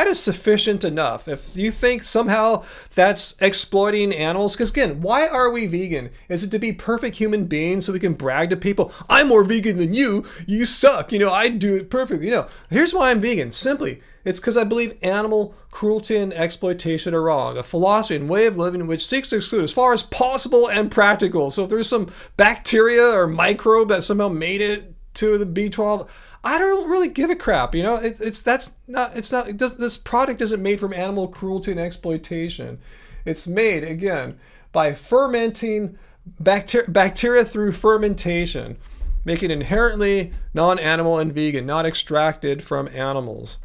is sufficient enough. If you think somehow that's exploiting animals, because again, why are we vegan? Is it to be perfect human beings so we can brag to people, I'm more vegan than you, you suck, I do it perfectly. Here's why I'm vegan. Simply, it's because I believe animal cruelty and exploitation are wrong. A philosophy and way of living which seeks to exclude as far as possible and practical. So if there's some bacteria or microbe that somehow made it to the B12, I don't really give a crap. This product isn't made from animal cruelty and exploitation. It's made, again, by fermenting bacteria through fermentation, making it inherently non-animal and vegan, not extracted from animals.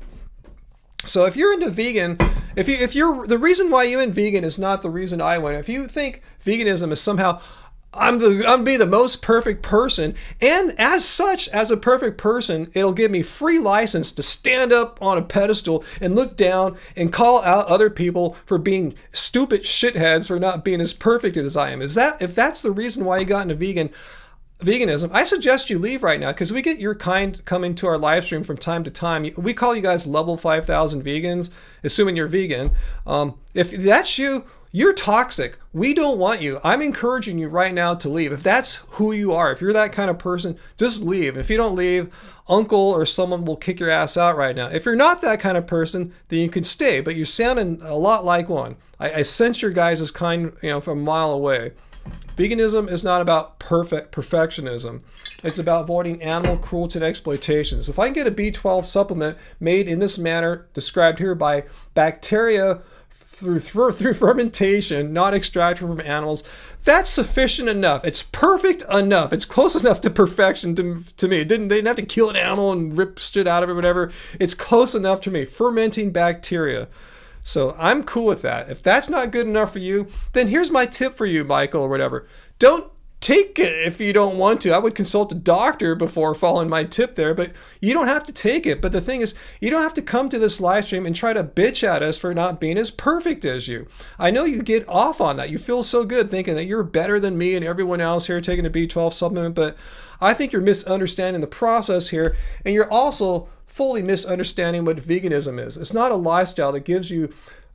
So if you're into vegan, if you're the reason why you went vegan is not the reason I went. If you think veganism is somehow I'm be the most perfect person, and as such, as a perfect person, it'll give me free license to stand up on a pedestal and look down and call out other people for being stupid shitheads for not being as perfect as I am. If that's the reason why you got into veganism, I suggest you leave right now, because we get your kind coming to our live stream from time to time. We call you guys level 5,000 vegans, assuming you're vegan. If that's you, you're toxic. We don't want you. I'm encouraging you right now to leave. If that's who you are, if you're that kind of person, just leave. If you don't leave, uncle or someone will kick your ass out right now. If you're not that kind of person, then you can stay, but you're sounding a lot like one. I sense your guys' kind, from a mile away. Veganism is not about perfectionism. It's about avoiding animal cruelty and exploitation. So if I can get a B12 supplement made in this manner described here by bacteria through fermentation, not extracted from animals, that's sufficient enough. It's perfect enough. It's close enough to perfection to me. They didn't have to kill an animal and rip shit out of it, whatever. It's close enough to me. Fermenting bacteria. So I'm cool with that. If that's not good enough for you, then here's my tip for you, Michael, or whatever. Don't take it if you don't want to. I would consult a doctor before following my tip there, but you don't have to take it. But the thing is, you don't have to come to this live stream and try to bitch at us for not being as perfect as you. I know you get off on that. You feel so good thinking that you're better than me and everyone else here taking a B12 supplement, but I think you're misunderstanding the process here, and you're also fully misunderstanding what veganism is. It's not a lifestyle that gives you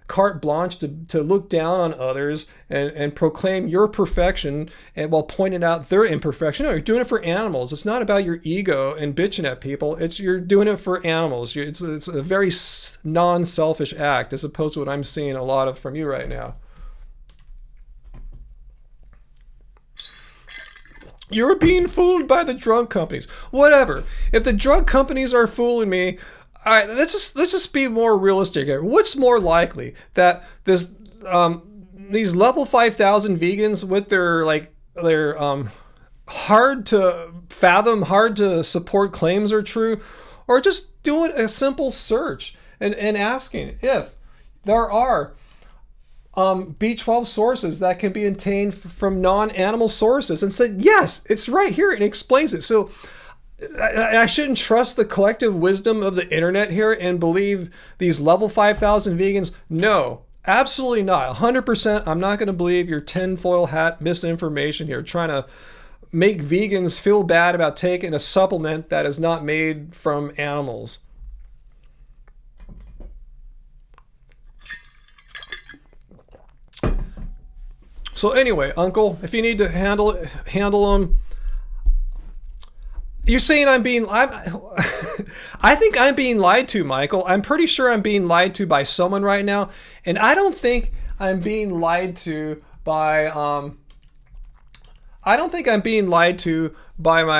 carte blanche to look down on others and proclaim your perfection and while pointing out their imperfection. No, you're doing it for animals. It's not about your ego and bitching at people. You're doing it for animals. It's a very non-selfish act, as opposed to what I'm seeing a lot of from you right now. You're being fooled by the drug companies. Whatever. If the drug companies are fooling me, all right, let's just be more realistic here. What's more likely, that these level 5,000 vegans with their hard to fathom, hard to support claims are true, or just doing a simple search and asking if there are B12 sources that can be obtained from non-animal sources, and said, yes, it's right here, and explains it. So I shouldn't trust the collective wisdom of the internet here and believe these level 5,000 vegans. No, absolutely not. 100%, I'm not going to believe your tinfoil hat misinformation here, trying to make vegans feel bad about taking a supplement that is not made from animals. So anyway, Uncle, if you need to handle them, you're saying I think I'm being lied to, Michael. I'm pretty sure I'm being lied to by someone right now, and I don't think I'm being lied to by my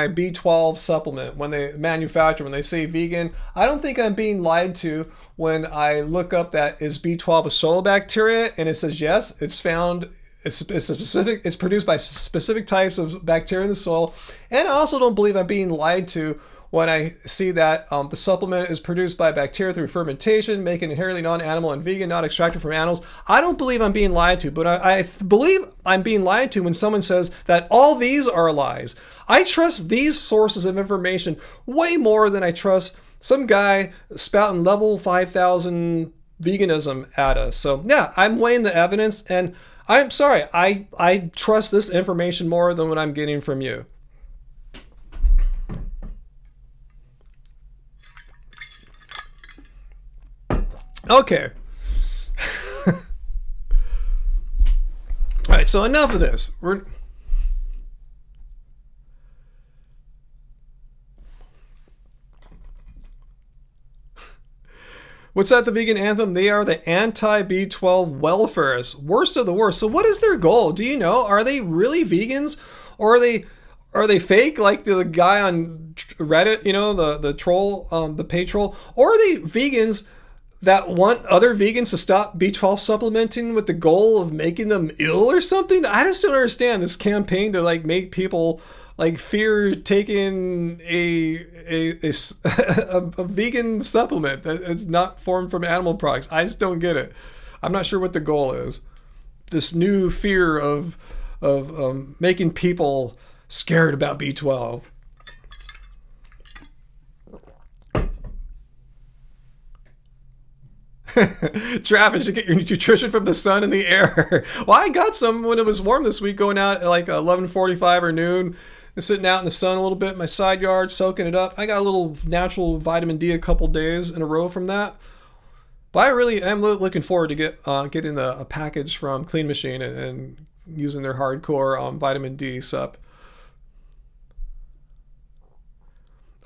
B12 supplement when they manufacture, when they say vegan. I don't think I'm being lied to when I look up that is B12 a solo bacteria and it says yes, it's found It's produced by specific types of bacteria in the soil. And I also don't believe I'm being lied to when I see that the supplement is produced by bacteria through fermentation, making it inherently non-animal and vegan, not extracted from animals. I don't believe I'm being lied to, but I believe I'm being lied to when someone says that all these are lies. I trust these sources of information way more than I trust some guy spouting level 5,000 veganism at us. So yeah, I'm weighing the evidence, and I'm sorry, I trust this information more than what I'm getting from you. Okay. All right, so enough of this. What's that, the vegan anthem? They are the anti-B12 welfarists, worst of the worst. So what is their goal? Do you know? Are they really vegans, or are they fake, like the guy on Reddit, you know, the troll, the pay troll? Or are they vegans that want other vegans to stop B12 supplementing with the goal of making them ill or something? I just don't understand this campaign to like make people like fear taking a vegan supplement that is not formed from animal products. I just don't get it. I'm not sure what the goal is. This new fear of making people scared about B12. Travis, you get your nutrition from the sun and the air. Well, I got some when it was warm this week, going out at like 11:45 or noon, and sitting out in the sun a little bit in my side yard, soaking it up. I got a little natural vitamin D a couple days in a row from that. But I really am looking forward to getting a package from Clean Machine and using their hardcore vitamin D sup.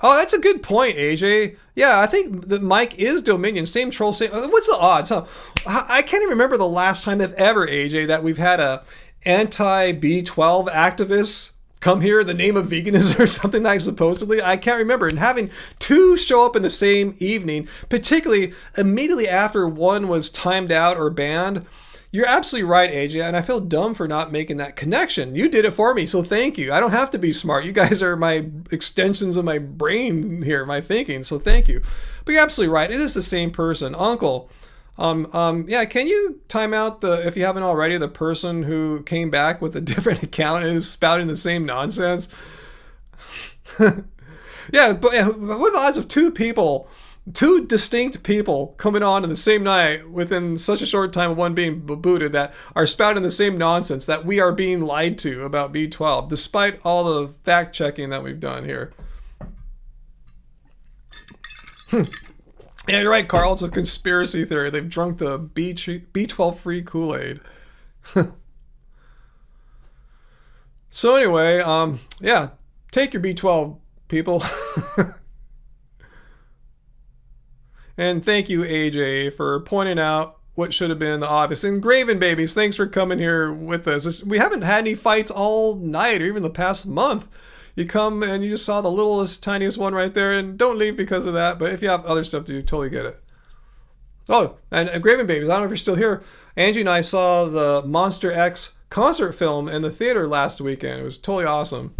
Oh, that's a good point, AJ. Yeah, I think that Mike is Dominion. Same troll, same. What's the odds? Huh? I can't even remember the last time, if ever, AJ, that we've had a anti-B12 activist come here in the name of veganism or something like supposedly. I can't remember. And having two show up in the same evening, particularly immediately after one was timed out or banned. You're absolutely right, AJ, and I feel dumb for not making that connection. You did it for me, so thank you. I don't have to be smart. You guys are my extensions of my brain here, my thinking, so thank you. But you're absolutely right. It is the same person. Uncle, yeah, can you time out if you haven't already, the person who came back with a different account and is spouting the same nonsense? Yeah, but what are the odds of two distinct people coming on in the same night within such a short time of one being booted that are spouting the same nonsense that we are being lied to about B12, despite all the fact checking that we've done here? Yeah, you're right, Carl. It's a conspiracy theory. They've drunk the B12 free Kool-Aid. So anyway, yeah, take your B12, people. And thank you, AJ, for pointing out what should have been the obvious. And Graven Babies, thanks for coming here with us. We haven't had any fights all night or even the past month. You come and you just saw the littlest, tiniest one right there, and don't leave because of that. But if you have other stuff to do, totally get it. Oh, and Graven Babies, I don't know if you're still here. Angie and I saw the Monster X concert film in the theater last weekend. It was totally awesome.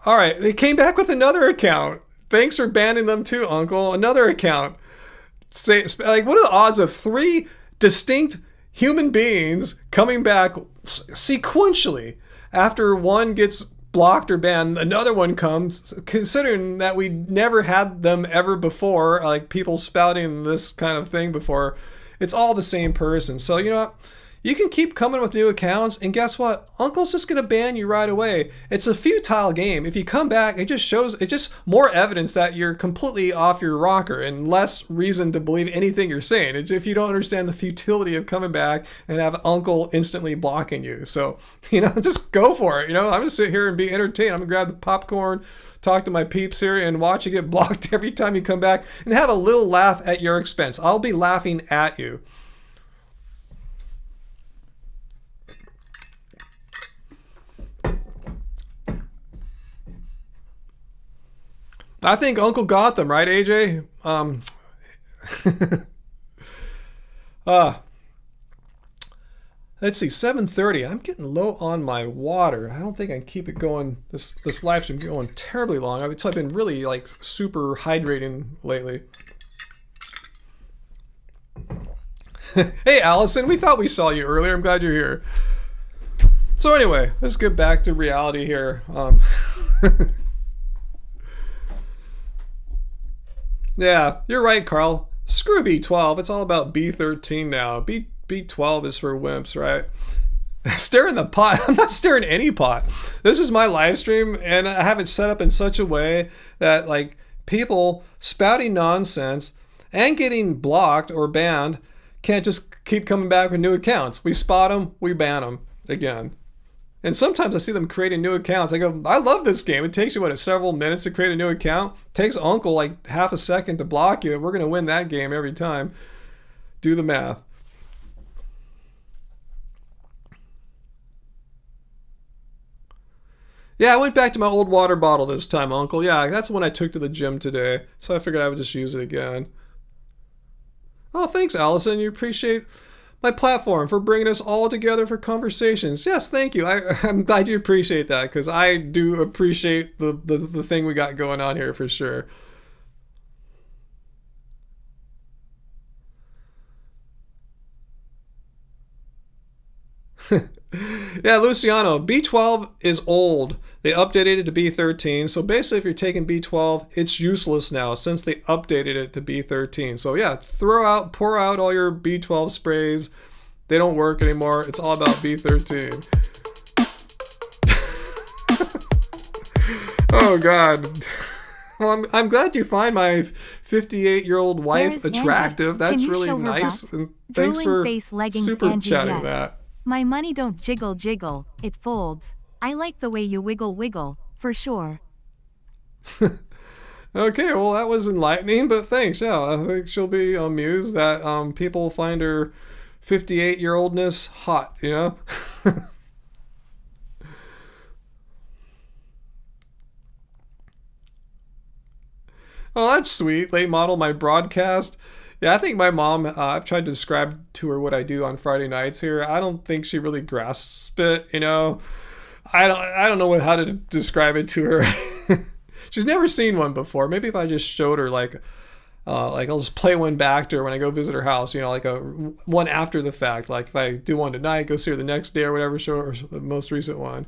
All right, they came back with another account. Thanks for banning them too, Uncle. Another account. Like, what are the odds of three distinct human beings coming back sequentially after one gets blocked or banned, another one comes, considering that we never had them ever before, like people spouting this kind of thing before? It's all the same person. So, you know what? You can keep coming with new accounts, and guess what? Uncle's just going to ban you right away. It's a futile game. If you come back, it's just more evidence that you're completely off your rocker and less reason to believe anything you're saying. It's if you don't understand the futility of coming back and have Uncle instantly blocking you. So, just go for it. I'm going to sit here and be entertained. I'm going to grab the popcorn, talk to my peeps here, and watch you get blocked every time you come back and have a little laugh at your expense. I'll be laughing at you. I think Uncle got them, right, AJ? uh, let's see, 7:30. I'm getting low on my water. I don't think I can keep it going. This live stream going terribly long. I've been really like super hydrating lately. Hey, Allison, we thought we saw you earlier. I'm glad you're here. So anyway, let's get back to reality here. Yeah, you're right, Carl. Screw B12. It's all about B13 now. B12 is for wimps, right? Stir in the pot. I'm not stirring any pot. This is my live stream, and I have it set up in such a way that like people spouting nonsense and getting blocked or banned can't just keep coming back with new accounts. We spot them, we ban them again. And sometimes I see them creating new accounts. I go, I love this game. It takes you, several minutes to create a new account? It takes Uncle like half a second to block you. We're going to win that game every time. Do the math. Yeah, I went back to my old water bottle this time, Uncle. Yeah, that's the one I took to the gym today. So I figured I would just use it again. Oh, thanks, Allison. You appreciate my platform for bringing us all together for conversations. Yes, thank you. I'm glad you appreciate that, because I do appreciate the thing we got going on here for sure. Yeah, Luciano, B12 is old. They updated it to B13. So basically, if you're taking B12, it's useless now since they updated it to B13. So yeah, pour out all your B12 sprays. They don't work anymore. It's all about B13. Oh God. Well, I'm glad you find my 58-year-old wife attractive. That's really nice. And thanks for super chatting that. My money don't jiggle jiggle, it folds. I like the way you wiggle wiggle, for sure. Okay, well that was enlightening, but thanks. Yeah, I think she'll be amused that people find her 58-year-oldness hot, you know? Oh, that's sweet. Late model, my broadcast. Yeah, I think my mom, I've tried to describe to her what I do on Friday nights here. I don't think she really grasps it, you know. I don't know how to describe it to her. She's never seen one before. Maybe if I just showed her like I'll just play one back to her when I go visit her house, you know, like a one after the fact. Like if I do one tonight, go see her the next day or whatever, show her the most recent one.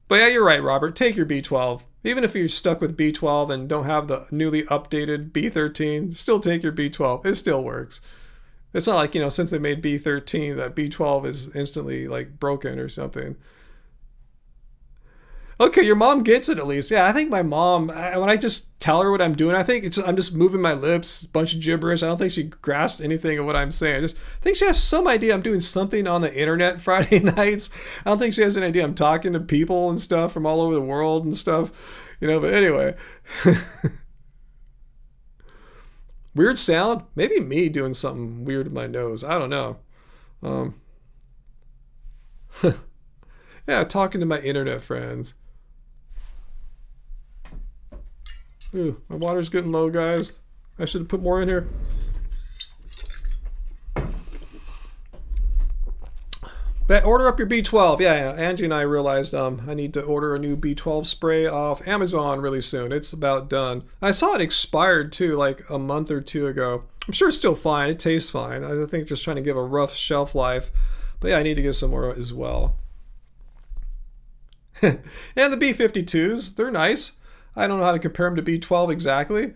But yeah, you're right, Robert. Take your B12. Even if you're stuck with B12 and don't have the newly updated B13, still take your B12. It still works. It's not like, you know, since they made B13 that B12 is instantly like broken or something. Okay, your mom gets it at least. Yeah, I think my mom, when I just tell her what I'm doing, I think I'm just moving my lips, a bunch of gibberish. I don't think she grasps anything of what I'm saying. I think she has some idea I'm doing something on the internet Friday nights. I don't think she has an idea I'm talking to people and stuff from all over the world and stuff, you know, but anyway. Weird sound? Maybe me doing something weird with my nose. I don't know. Yeah, talking to my internet friends. Ooh, my water's getting low, guys. I should have put more in here. But order up your B12. Yeah, Angie and I realized I need to order a new B12 spray off Amazon really soon. It's about done. I saw it expired too, like a month or two ago. I'm sure it's still fine. It tastes fine. I think just trying to give a rough shelf life. But yeah, I need to get some more as well. And the B52s, they're nice. I don't know how to compare them to B12 exactly.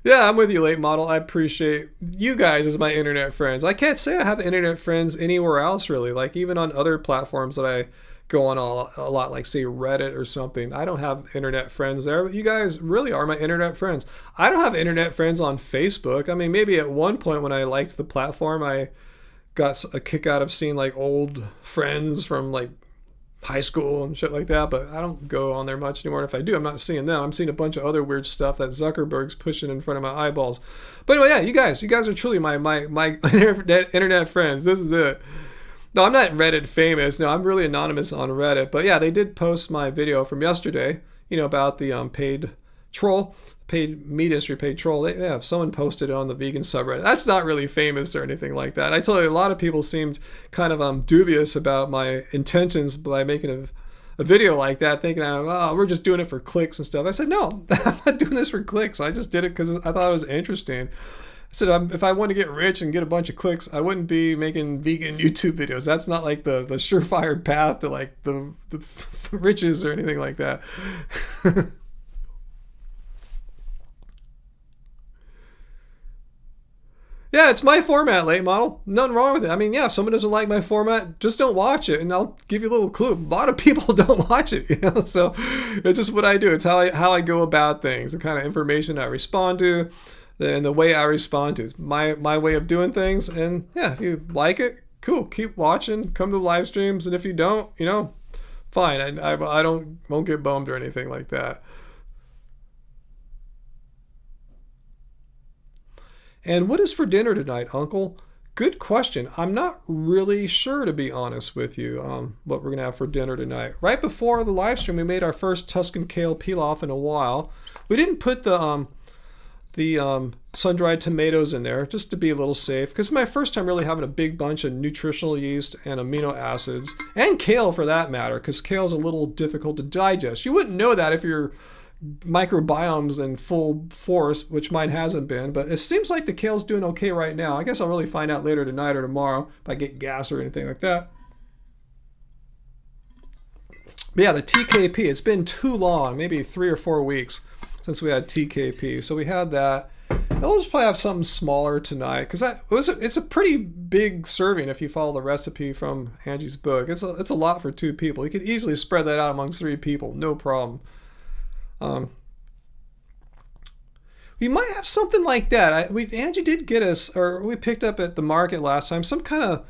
Yeah, I'm with you, late model. I appreciate you guys as my internet friends. I can't say I have internet friends anywhere else, really. Like, even on other platforms that I go on a lot, like, say, Reddit or something. I don't have internet friends there, but you guys really are my internet friends. I don't have internet friends on Facebook. I mean, maybe at one point when I liked the platform, I got a kick out of seeing, like, old friends from, like, high school and shit like that, but I don't go on there much anymore. And if I do, I'm not seeing them. I'm seeing a bunch of other weird stuff that Zuckerberg's pushing in front of my eyeballs. But anyway, yeah, you guys are truly my internet friends. This is it. No, I'm not Reddit famous. No, I'm really anonymous on Reddit. But yeah, they did post my video from yesterday, about the paid troll, paid meat industry paid troll. Yeah, someone posted it on the vegan subreddit. That's not really famous or anything like that. I told you, a lot of people seemed kind of dubious about my intentions by making a video like that, thinking, oh, we're just doing it for clicks and stuff. I said, no, I'm not doing this for clicks. I just did it because I thought it was interesting. I said, if I want to get rich and get a bunch of clicks, I wouldn't be making vegan YouTube videos. That's not like the surefire path to like the riches or anything like that. Yeah, it's my format, late model. Nothing wrong with it. I mean, yeah, if someone doesn't like my format, just don't watch it, and I'll give you a little clue. A lot of people don't watch it, So it's just what I do. It's how I go about things, the kind of information I respond to, and the way I respond to. It's my way of doing things. And yeah, if you like it, cool. Keep watching. Come to the live streams, and if you don't, fine. I won't get bummed or anything like that. And what is for dinner tonight, Uncle? Good question. I'm not really sure, to be honest with you, what we're going to have for dinner tonight. Right before the live stream, we made our first Tuscan kale pilaf in a while. We didn't put the sun-dried tomatoes in there, just to be a little safe, because it's my first time really having a big bunch of nutritional yeast and amino acids, and kale for that matter, because kale is a little difficult to digest. You wouldn't know that if you're microbiome's in full force, which mine hasn't been, but it seems like the kale's doing okay right now. I guess I'll really find out later tonight or tomorrow if I get gas or anything like that. But yeah, the TKP, it's been too long, maybe 3 or 4 weeks since we had TKP. So we had that. And we'll just probably have something smaller tonight, because it's a pretty big serving if you follow the recipe from Angie's book. It's a lot for 2 people. You could easily spread that out among 3 people, no problem. We might have something like that. Angie did get us, or we picked up at the market last time, some kind of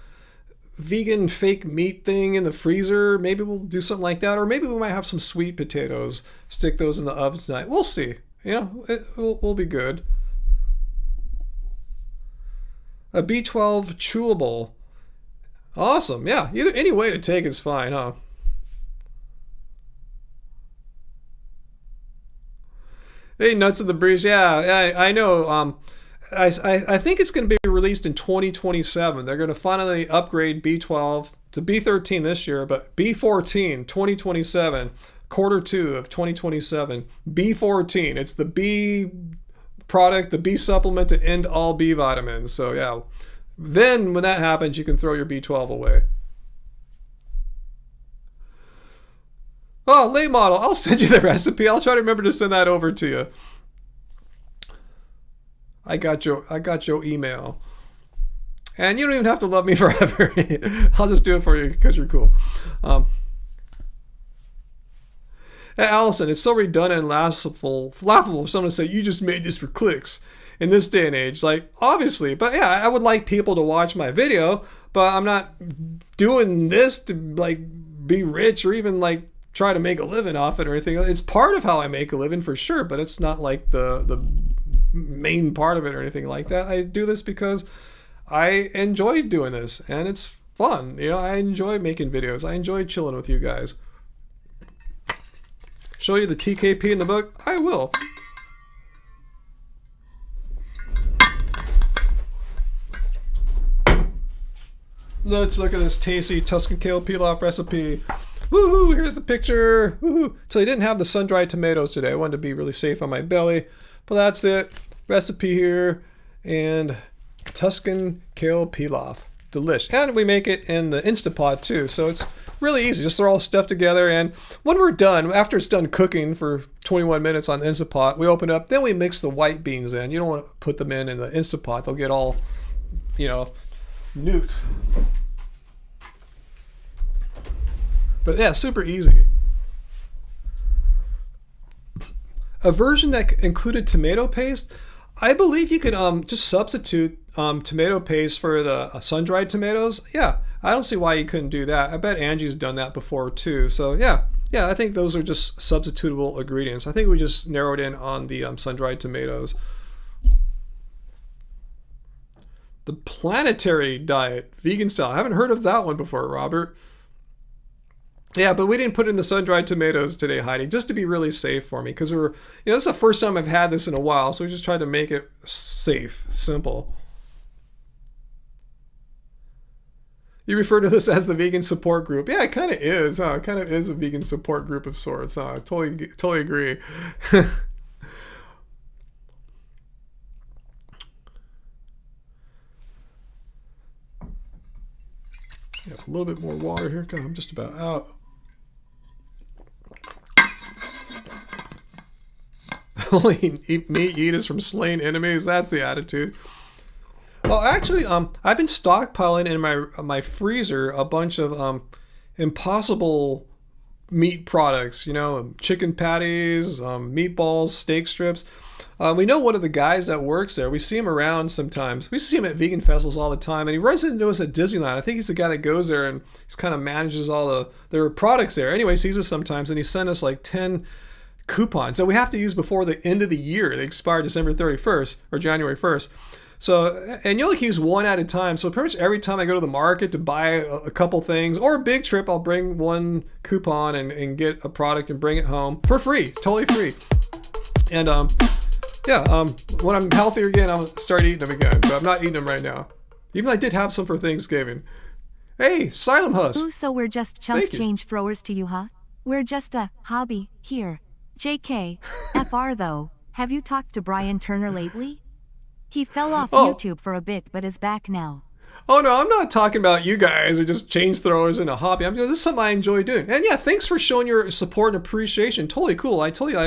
vegan fake meat thing in the freezer. Maybe we'll do something like that, or maybe we might have some sweet potatoes. Stick those in the oven tonight. We'll see. We'll be good. A B12 chewable. Awesome. Yeah. Any way to take is fine, huh? Hey, Nuts of the Breeze. Yeah, I know. I think it's going to be released in 2027. They're going to finally upgrade B12 to B13 this year, but B14, 2027, quarter 2 of 2027. B14. It's the B product, the B supplement to end all B vitamins. So yeah, then when that happens, you can throw your B12 away. Oh, late model. I'll send you the recipe. I'll try to remember to send that over to you. I got your email. And you don't even have to love me forever. I'll just do it for you because you're cool. Hey, Allison, it's so redundant and laughable if someone say you just made this for clicks in this day and age. Like, obviously. But yeah, I would like people to watch my video, but I'm not doing this to like be rich or even like try to make a living off it or anything. It's part of how I make a living for sure, but it's not like the main part of it or anything like that. I do this because I enjoy doing this and it's fun. I enjoy making videos. I enjoy chilling with you guys. Show you the TKP in the book? I will. Let's look at this tasty Tuscan kale pilaf recipe. Woohoo, here's the picture. Woohoo. So I didn't have the sun-dried tomatoes today. I wanted to be really safe on my belly. But that's it. Recipe here. And Tuscan kale pilaf. Delish. And we make it in the Instapot too. So it's really easy. Just throw all the stuff together. And when we're done, after it's done cooking for 21 minutes on the Instapot, we open up. Then we mix the white beans in. You don't want to put them in the Instapot. They'll get all, nuked. But yeah, super easy. A version that included tomato paste, I believe you could just substitute tomato paste for the sun-dried tomatoes. Yeah, I don't see why you couldn't do that. I bet Angie's done that before too. So yeah, I think those are just substitutable ingredients. I think we just narrowed in on the sun-dried tomatoes. The planetary diet, vegan style. I haven't heard of that one before, Robert. Yeah, but we didn't put in the sun-dried tomatoes today, Heidi, just to be really safe for me. Because this is the first time I've had this in a while. So we just tried to make it safe, simple. You refer to this as the vegan support group. Yeah, it kind of is. Huh? It kind of is a vegan support group of sorts. Huh? I totally agree. Yeah, a little bit more water here. God, I'm just about out. Only meat eat is from slain enemies. That's the attitude. Well, actually, I've been stockpiling in my freezer a bunch of impossible meat products. Chicken patties, meatballs, steak strips. We know one of the guys that works there. We see him around sometimes. We see him at vegan festivals all the time, and he runs into us at Disneyland. I think he's the guy that goes there and he kind of manages all their products there. Anyway, he sees us sometimes, and he sent us like 10 coupons that we have to use before the end of the year. They expire December 31st or January 1st. So, and you only use one at a time. So pretty much every time I go to the market to buy a couple things or a big trip, I'll bring one coupon and get a product and bring it home for free, totally free. And when I'm healthier again, I'll start eating them again. But I'm not eating them right now. Even though I did have some for Thanksgiving. Hey, Silent Husk. Ooh, so we're just chump change throwers to you, huh? We're just a hobby here. JK, FR though, have you talked to Brian Turner lately? He fell off YouTube for a bit but is back now. Oh no, I'm not talking about you guys or just change throwers in a hobby. This is something I enjoy doing. And yeah, thanks for showing your support and appreciation. Totally cool. I told you,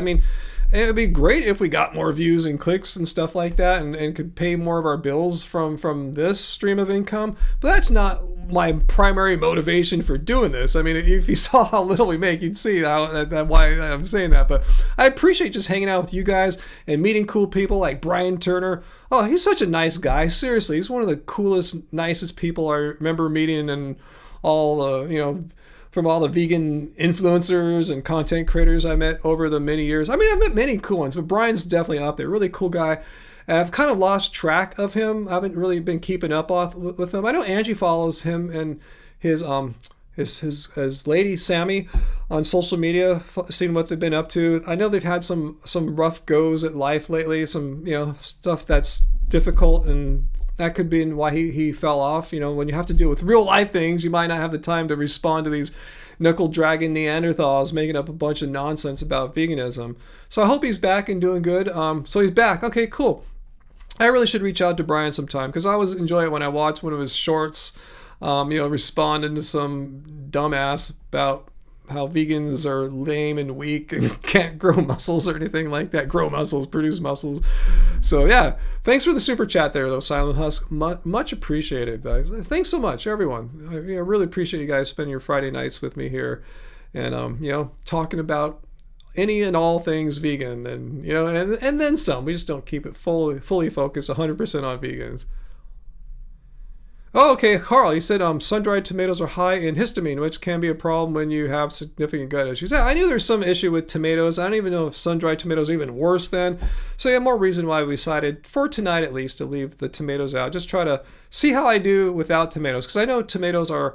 it would be great if we got more views and clicks and stuff like that and could pay more of our bills from this stream of income. But that's not my primary motivation for doing this. If you saw how little we make, you'd see why I'm saying that. But I appreciate just hanging out with you guys and meeting cool people like Brian Turner. Oh, he's such a nice guy. Seriously, he's one of the coolest, nicest people I remember meeting, and all the, from all the vegan influencers and content creators I met over the many years. I've met many cool ones, but Brian's definitely up there. Really cool guy. And I've kind of lost track of him. I haven't really been keeping up with him. I know Angie follows him and his lady Sammy on social media, seeing what they've been up to. I know they've had some rough goes at life lately. Some stuff that's difficult, and that could be why he fell off. When you have to deal with real life things, you might not have the time to respond to these knuckle dragging Neanderthals making up a bunch of nonsense about veganism. So I hope he's back and doing good. So he's back. Okay, cool. I really should reach out to Brian sometime, because I always enjoy it when I watch one of his shorts, responding to some dumbass about how vegans are lame and weak and can't grow muscles or anything like that. Grow muscles, produce muscles. So yeah, thanks for the super chat there though, Silent Husk. Much appreciated, guys. Thanks so much, everyone. I really appreciate you guys spending your Friday nights with me here, and talking about any and all things vegan, and and then some. We just don't keep it fully focused 100% on vegans. Oh, okay, Carl, you said sun-dried tomatoes are high in histamine, which can be a problem when you have significant gut issues. Yeah, I knew there's some issue with tomatoes. I don't even know if sun-dried tomatoes are even worse then. So yeah, more reason why we decided, for tonight at least, to leave the tomatoes out. Just try to see how I do without tomatoes, because I know tomatoes are,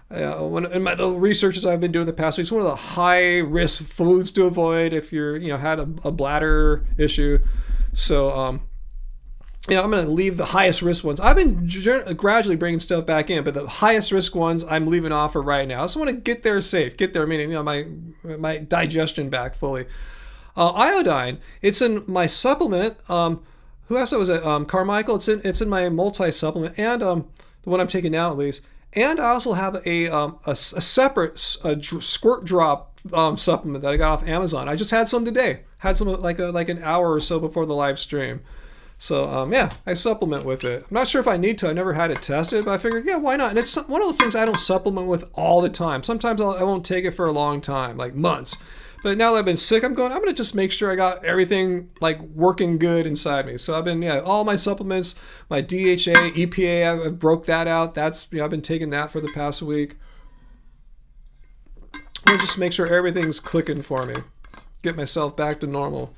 in the researches I've been doing the past weeks, one of the high-risk foods to avoid if you're, had a bladder issue. So, I'm going to leave the highest risk ones. I've been gradually bringing stuff back in, but the highest risk ones I'm leaving off for right now. I just want to get there safe, meaning my digestion back fully. Iodine, it's in my supplement. Who else was it? Carmichael. It's in my multi supplement, and the one I'm taking now at least. And I also have a separate squirt drop supplement that I got off Amazon. I just had some today. Had some like an hour or so before the live stream. So, I supplement with it. I'm not sure if I need to. I never had it tested, but I figured, yeah, why not? And it's one of those things I don't supplement with all the time. Sometimes I won't take it for a long time, like months. But now that I've been sick, I'm going to just make sure I got everything like working good inside me. So I've been, all my supplements, my DHA, EPA, I broke that out. That's, I've been taking that for the past week. I'll just make sure everything's clicking for me. Get myself back to normal.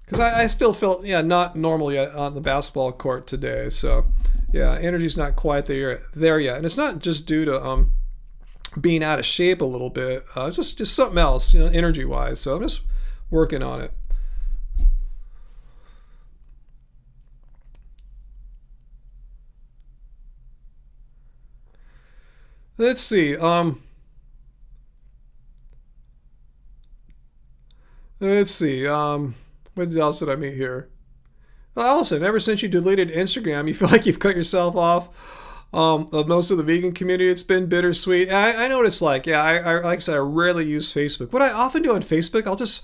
Because I still felt, not normal yet on the basketball court today. So Yeah, energy's not quite there yet, and it's not just due to being out of shape a little bit. It's just something else, energy wise. So I'm just working on it. Let's see. Let's see. What else did I meet here? Well, Allison, ever since you deleted Instagram, you feel like you've cut yourself off of most of the vegan community. It's been bittersweet. I know what it's like. Yeah, I like I said, I rarely use Facebook. What I often do on Facebook, I'll just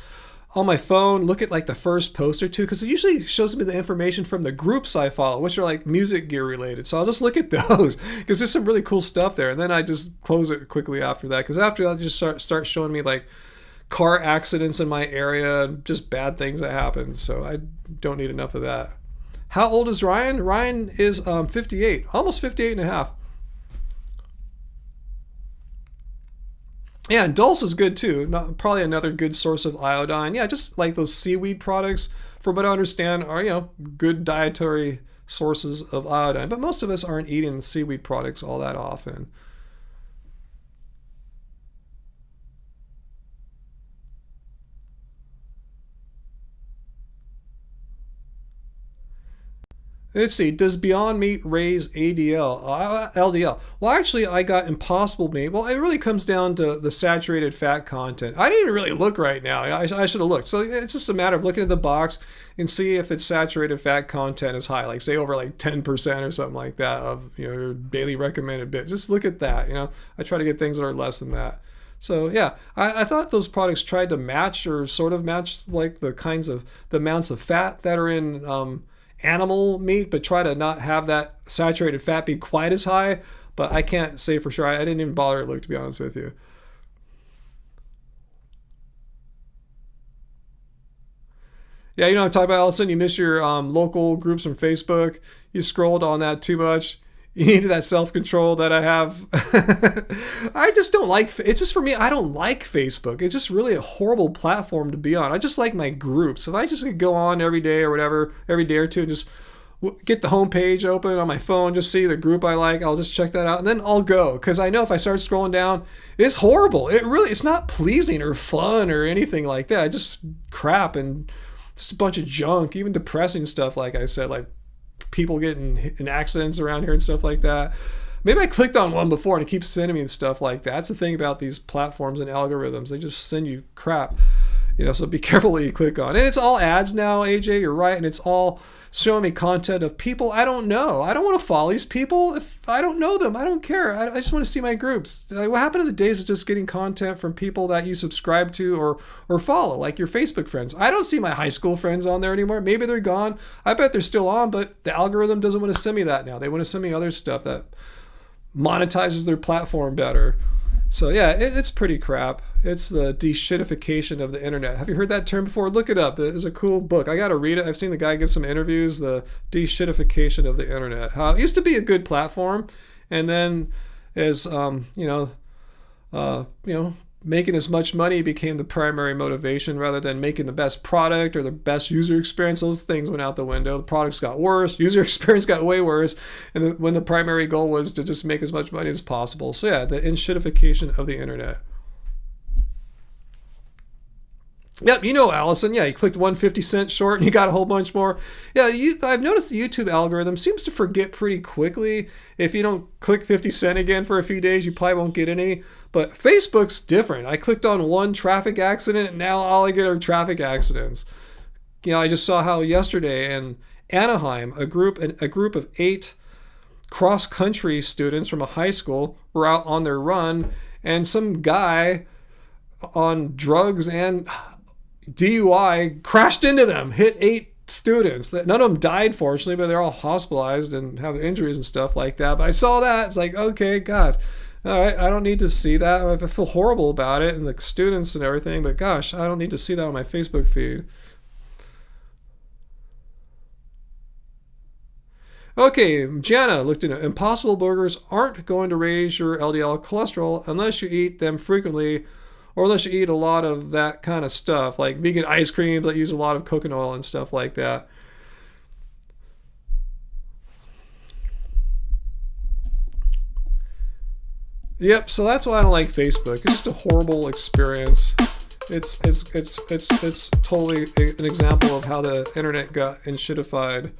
on my phone look at like the first post or two, because it usually shows me the information from the groups I follow, which are like music gear related. So I'll just look at those because there's some really cool stuff there, and then I just close it quickly after that, because after that, I'll just start showing me like car accidents in my area and just bad things that happen. So I don't need enough of that. How old is Ryan? Ryan is 58, almost 58 and a half. Yeah, and Dulse is good too. Probably another good source of iodine. Yeah, just like those seaweed products, from what I understand, are good dietary sources of iodine. But most of us aren't eating seaweed products all that often. Let's see. Does Beyond Meat raise ADL, LDL? Well, actually, I got Impossible Meat. Well, it really comes down to the saturated fat content. I didn't even really look right now. I should have looked. So it's just a matter of looking at the box and see if its saturated fat content is high, like say over like 10% or something like that of your daily recommended bit. Just look at that. I try to get things that are less than that. So yeah, I thought those products tried to match or sort of match like the amounts of fat that are in animal meat, but try to not have that saturated fat be quite as high. But I can't say for sure. I didn't even bother to look, to be honest with you. Yeah, I'm talking about. All of a sudden, you miss your local groups from Facebook. You scrolled on that too much. You needed that self-control that I have. I just don't like, it's just for me, I don't like Facebook. It's just really a horrible platform to be on. I just like my groups. If I just could go on every day or whatever, every day or two, and just get the homepage open on my phone, just see the group I like, I'll just check that out, and then I'll go. Because I know if I start scrolling down, it's horrible. It's not pleasing or fun or anything like that. It's just crap and just a bunch of junk, even depressing stuff, like I said, like people getting in accidents around here and stuff like that. Maybe I clicked on one before and it keeps sending me stuff like that. That's the thing about these platforms and algorithms. They just send you crap. So be careful what you click on. And it's all ads now, AJ, you're right. And it's all showing me content of people I don't know. I don't want to follow these people. If I don't know them, I don't care. I just want to see my groups. Like, what happened to the days of just getting content from people that you subscribe to or follow, like your Facebook friends? I don't see my high school friends on there anymore. Maybe they're gone. I bet they're still on, but the algorithm doesn't want to send me that now. They want to send me other stuff that monetizes their platform better. So yeah, it's pretty crap. It's the de-shitification of the internet. Have you heard that term before? Look it up. There's a cool book. I got to read it. I've seen the guy give some interviews. The de-shitification of the internet. How it used to be a good platform, and then as making as much money became the primary motivation rather than making the best product or the best user experience. Those things went out the window. The products got worse. User experience got way worse. And when the primary goal was to just make as much money as possible. So yeah, the shitification of the internet. Yep, Allison. Yeah, you clicked 150-cent short and you got a whole bunch more. Yeah, I've noticed the YouTube algorithm seems to forget pretty quickly. If you don't click 50 cent again for a few days, you probably won't get any. But Facebook's different. I clicked on one traffic accident and now all I get are traffic accidents. I just saw how yesterday in Anaheim, a group of 8 cross-country students from a high school were out on their run, and some guy on drugs and DUI crashed into them, hit 8 students. None of them died, fortunately, but they're all hospitalized and have injuries and stuff like that. But I saw that. It's like, okay, God, all right, I don't need to see that. I feel horrible about it and the students and everything, but gosh, I don't need to see that on my Facebook feed. Okay, Jana looked into it. Impossible Burgers aren't going to raise your LDL cholesterol unless you eat them frequently, or unless you eat a lot of that kind of stuff, like vegan ice creams that use a lot of coconut oil and stuff like that. Yep. So that's why I don't like Facebook. It's just a horrible experience. It's totally an example of how the internet got shitified.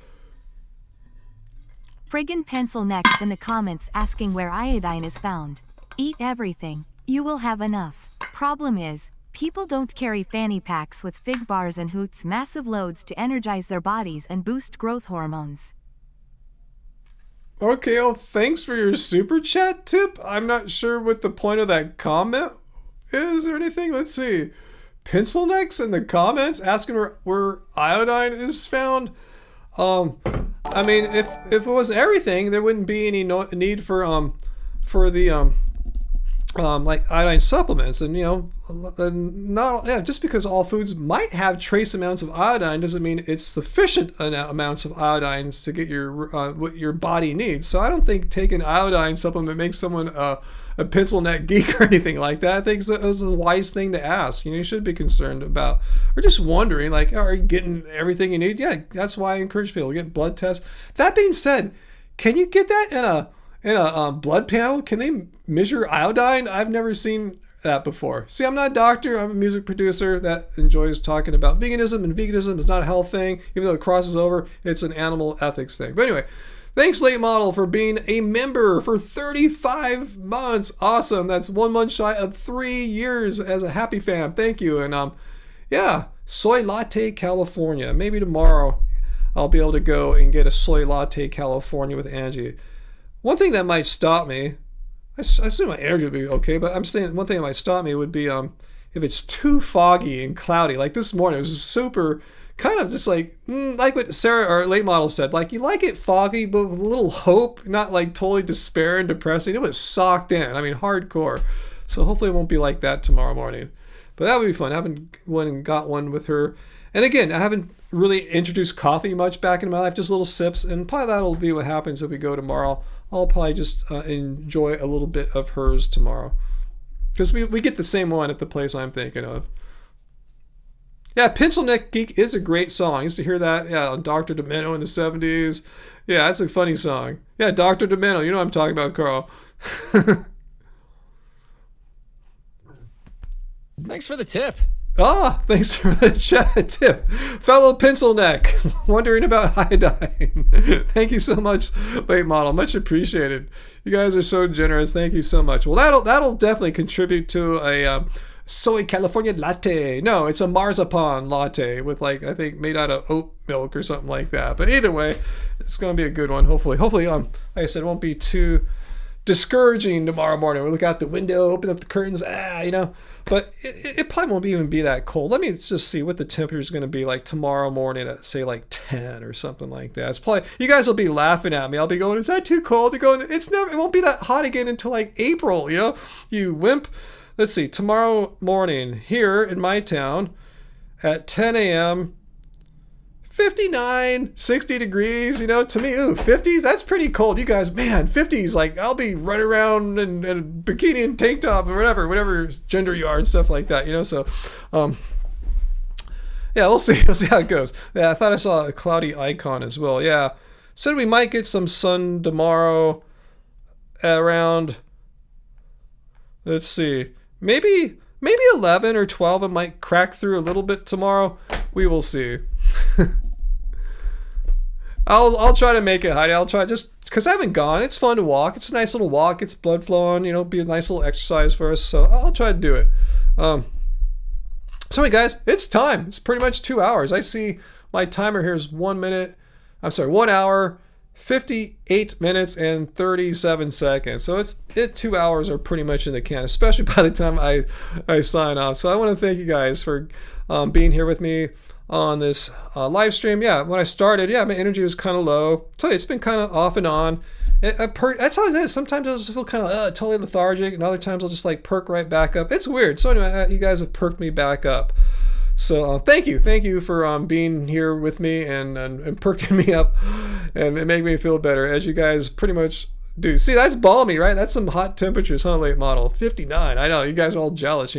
Friggin' pencil necks in the comments asking where iodine is found. Eat everything. You will have enough. Problem is, people don't carry fanny packs with fig bars and hoots massive loads to energize their bodies and boost growth hormones. Okay, well, thanks for your super chat tip. I'm not sure what the point of that comment is or anything. Let's see. Pencil necks in the comments asking where iodine is found. I mean, if it was everything, there wouldn't be any need for the like iodine supplements, and just because all foods might have trace amounts of iodine doesn't mean it's sufficient amounts of iodine to get your what your body needs. So I don't think taking iodine supplement makes someone a pencil neck geek or anything like that. I think it was a wise thing to ask. You should be concerned about, or just wondering, like, are you getting everything you need? Yeah, that's why I encourage people to get blood tests. That being said, can you get that in a blood panel? Can they measure iodine? I've never seen that before. See, I'm not a doctor. I'm a music producer that enjoys talking about veganism, and veganism is not a health thing, even though it crosses over. It's an animal ethics thing. But anyway, thanks, Late Model, for being a member for 35 months. Awesome. That's 1 month shy of 3 years as a happy fam. Thank you. And yeah, Soy Latte California. Maybe tomorrow I'll be able to go and get a Soy Latte California with Angie. One thing that might stop me, I assume my energy would be okay, but I'm saying one thing that might stop me would be if it's too foggy and cloudy. Like this morning, it was super kind of just like what Sarah or Late Model said, like you like it foggy but with a little hope, not like totally despair and depressing. It was socked in, I mean hardcore. So hopefully it won't be like that tomorrow morning, but that would be fun. I haven't went and got one with her, and again, I haven't really introduced coffee much back in my life, just little sips, and probably that'll be what happens if we go tomorrow. I'll probably just enjoy a little bit of hers tomorrow, because we get the same one at the place I'm thinking of. Yeah, Pencil Neck Geek is a great song. I used to hear that, on Dr. Demento in the 70s. Yeah, that's a funny song. Yeah, Dr. Demento, you know what I'm talking about, Carl. Thanks for the tip. Thanks for the chat tip. Fellow Pencil Neck, wondering about iodine. Thank you so much, Late Model. Much appreciated. You guys are so generous. Thank you so much. Well, that'll definitely contribute to a Soy California latte. No, it's a marzipan latte with, like, I think made out of oat milk or something like that. But either way, it's going to be a good one, hopefully. Like I said, it won't be too discouraging tomorrow morning. We look out the window, open up the curtains, but it probably won't even be that cold. Let me just see what the temperature is going to be like tomorrow morning at, say, like 10 or something like that. It's probably, you guys will be laughing at me. I'll be going, is that too cold? You're going, it won't be that hot again until like April, you wimp. Let's see, tomorrow morning here in my town at 10 a.m., 59, 60 degrees, to me, 50s, that's pretty cold. You guys, man, 50s, like, I'll be running around in a bikini and tank top or whatever gender you are and stuff like that, so, yeah, we'll see how it goes. Yeah, I thought I saw a cloudy icon as well. Yeah, said we might get some sun tomorrow around, let's see, maybe 11 or 12. It might crack through a little bit tomorrow. We will see. I'll try to make it, Heidi. I'll try, just because I haven't gone. It's fun to walk. It's a nice little walk. It's blood flowing. Be a nice little exercise for us. So I'll try to do it. So anyway, guys, it's time. It's pretty much 2 hours. I see my timer here is 1 hour, 58 minutes and 37 seconds. So 2 hours are pretty much in the can, especially by the time I sign off. So I want to thank you guys for being here with me on this live stream. Yeah, when I started, my energy was kind of low. So it's been kind of off and on. That's how it is. Sometimes I'll just feel kind of totally lethargic, and other times I'll just like perk right back up. It's weird. So anyway, you guys have perked me back up. So thank you for being here with me and perking me up and making me feel better, as you guys pretty much do. See, that's balmy, right? That's some hot temperatures, huh, Late Model? 59. I know, you guys are all jealous,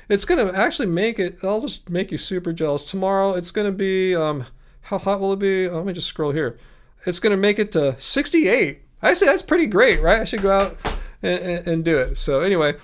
It's going to actually I'll just make you super jealous. Tomorrow, it's going to be, how hot will it be? Let me just scroll here. It's going to make it to 68. I say that's pretty great, right? I should go out and do it. So anyway,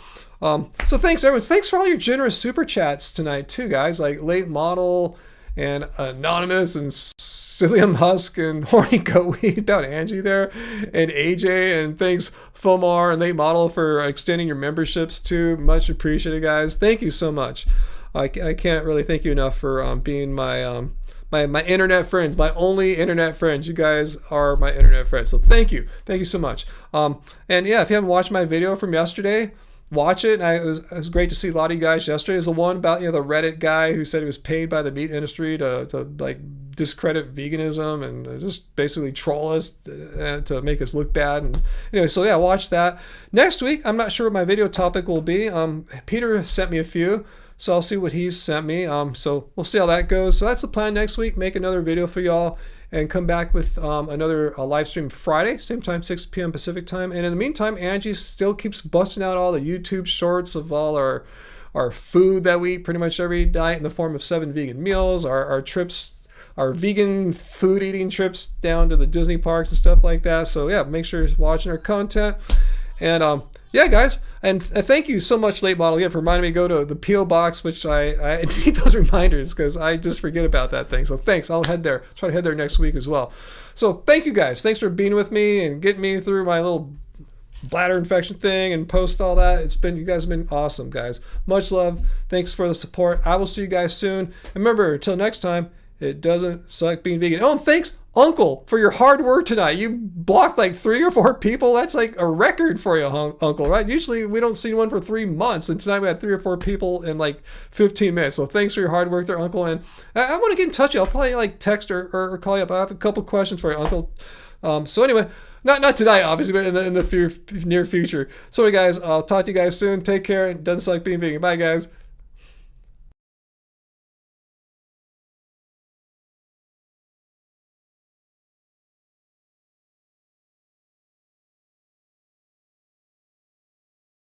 so thanks everyone. Thanks for all your generous super chats tonight too, guys. Like Late Model and Anonymous and Cillian Husk and Horny Goatweed about Angie there and AJ, and thanks Fomar and Late Model for extending your memberships too. Much appreciated, guys. Thank you so much. I can't really thank you enough for being my my internet friends, my only internet friends. You guys are my internet friends. So thank you so much. And yeah, if you haven't watched my video from yesterday, watch it. It was great to see a lot of you guys yesterday. It was the one about the Reddit guy who said he was paid by the meat industry to like discredit veganism and just basically troll us to make us look bad. And anyway, so yeah, watch that. Next week, I'm not sure what my video topic will be. Peter sent me a few, so I'll see what he's sent me. So we'll see how that goes. So that's the plan next week. Make another video for y'all and come back with another live stream Friday, same time, 6 p.m. Pacific time. And in the meantime, Angie still keeps busting out all the YouTube shorts of all our food that we eat pretty much every night in the form of 7 vegan meals, our trips, our vegan food eating trips down to the Disney parks and stuff like that. So yeah, make sure you're watching our content. And yeah, guys, and thank you so much, Late Model, for reminding me to go to the P.O. Box, which I need those reminders because I just forget about that thing. So thanks. I'll head there. Try to head there next week as well. So thank you, guys. Thanks for being with me and getting me through my little bladder infection thing and post all that. You guys have been awesome, guys. Much love. Thanks for the support. I will see you guys soon. And remember, until next time, it doesn't suck being vegan. Oh, and thanks, Uncle, for your hard work tonight. You blocked like 3 or 4 people. That's like a record for you, Uncle, right? Usually we don't see one for 3 months, and tonight we had 3 or 4 people in like 15 minutes. So thanks for your hard work there, Uncle. And I want to get in touch with you. I'll probably like text or call you up. I have a couple questions for you, Uncle. So anyway, not tonight, obviously, but in the near future. So anyway, guys, I'll talk to you guys soon. Take care. It doesn't suck being vegan. Bye, guys.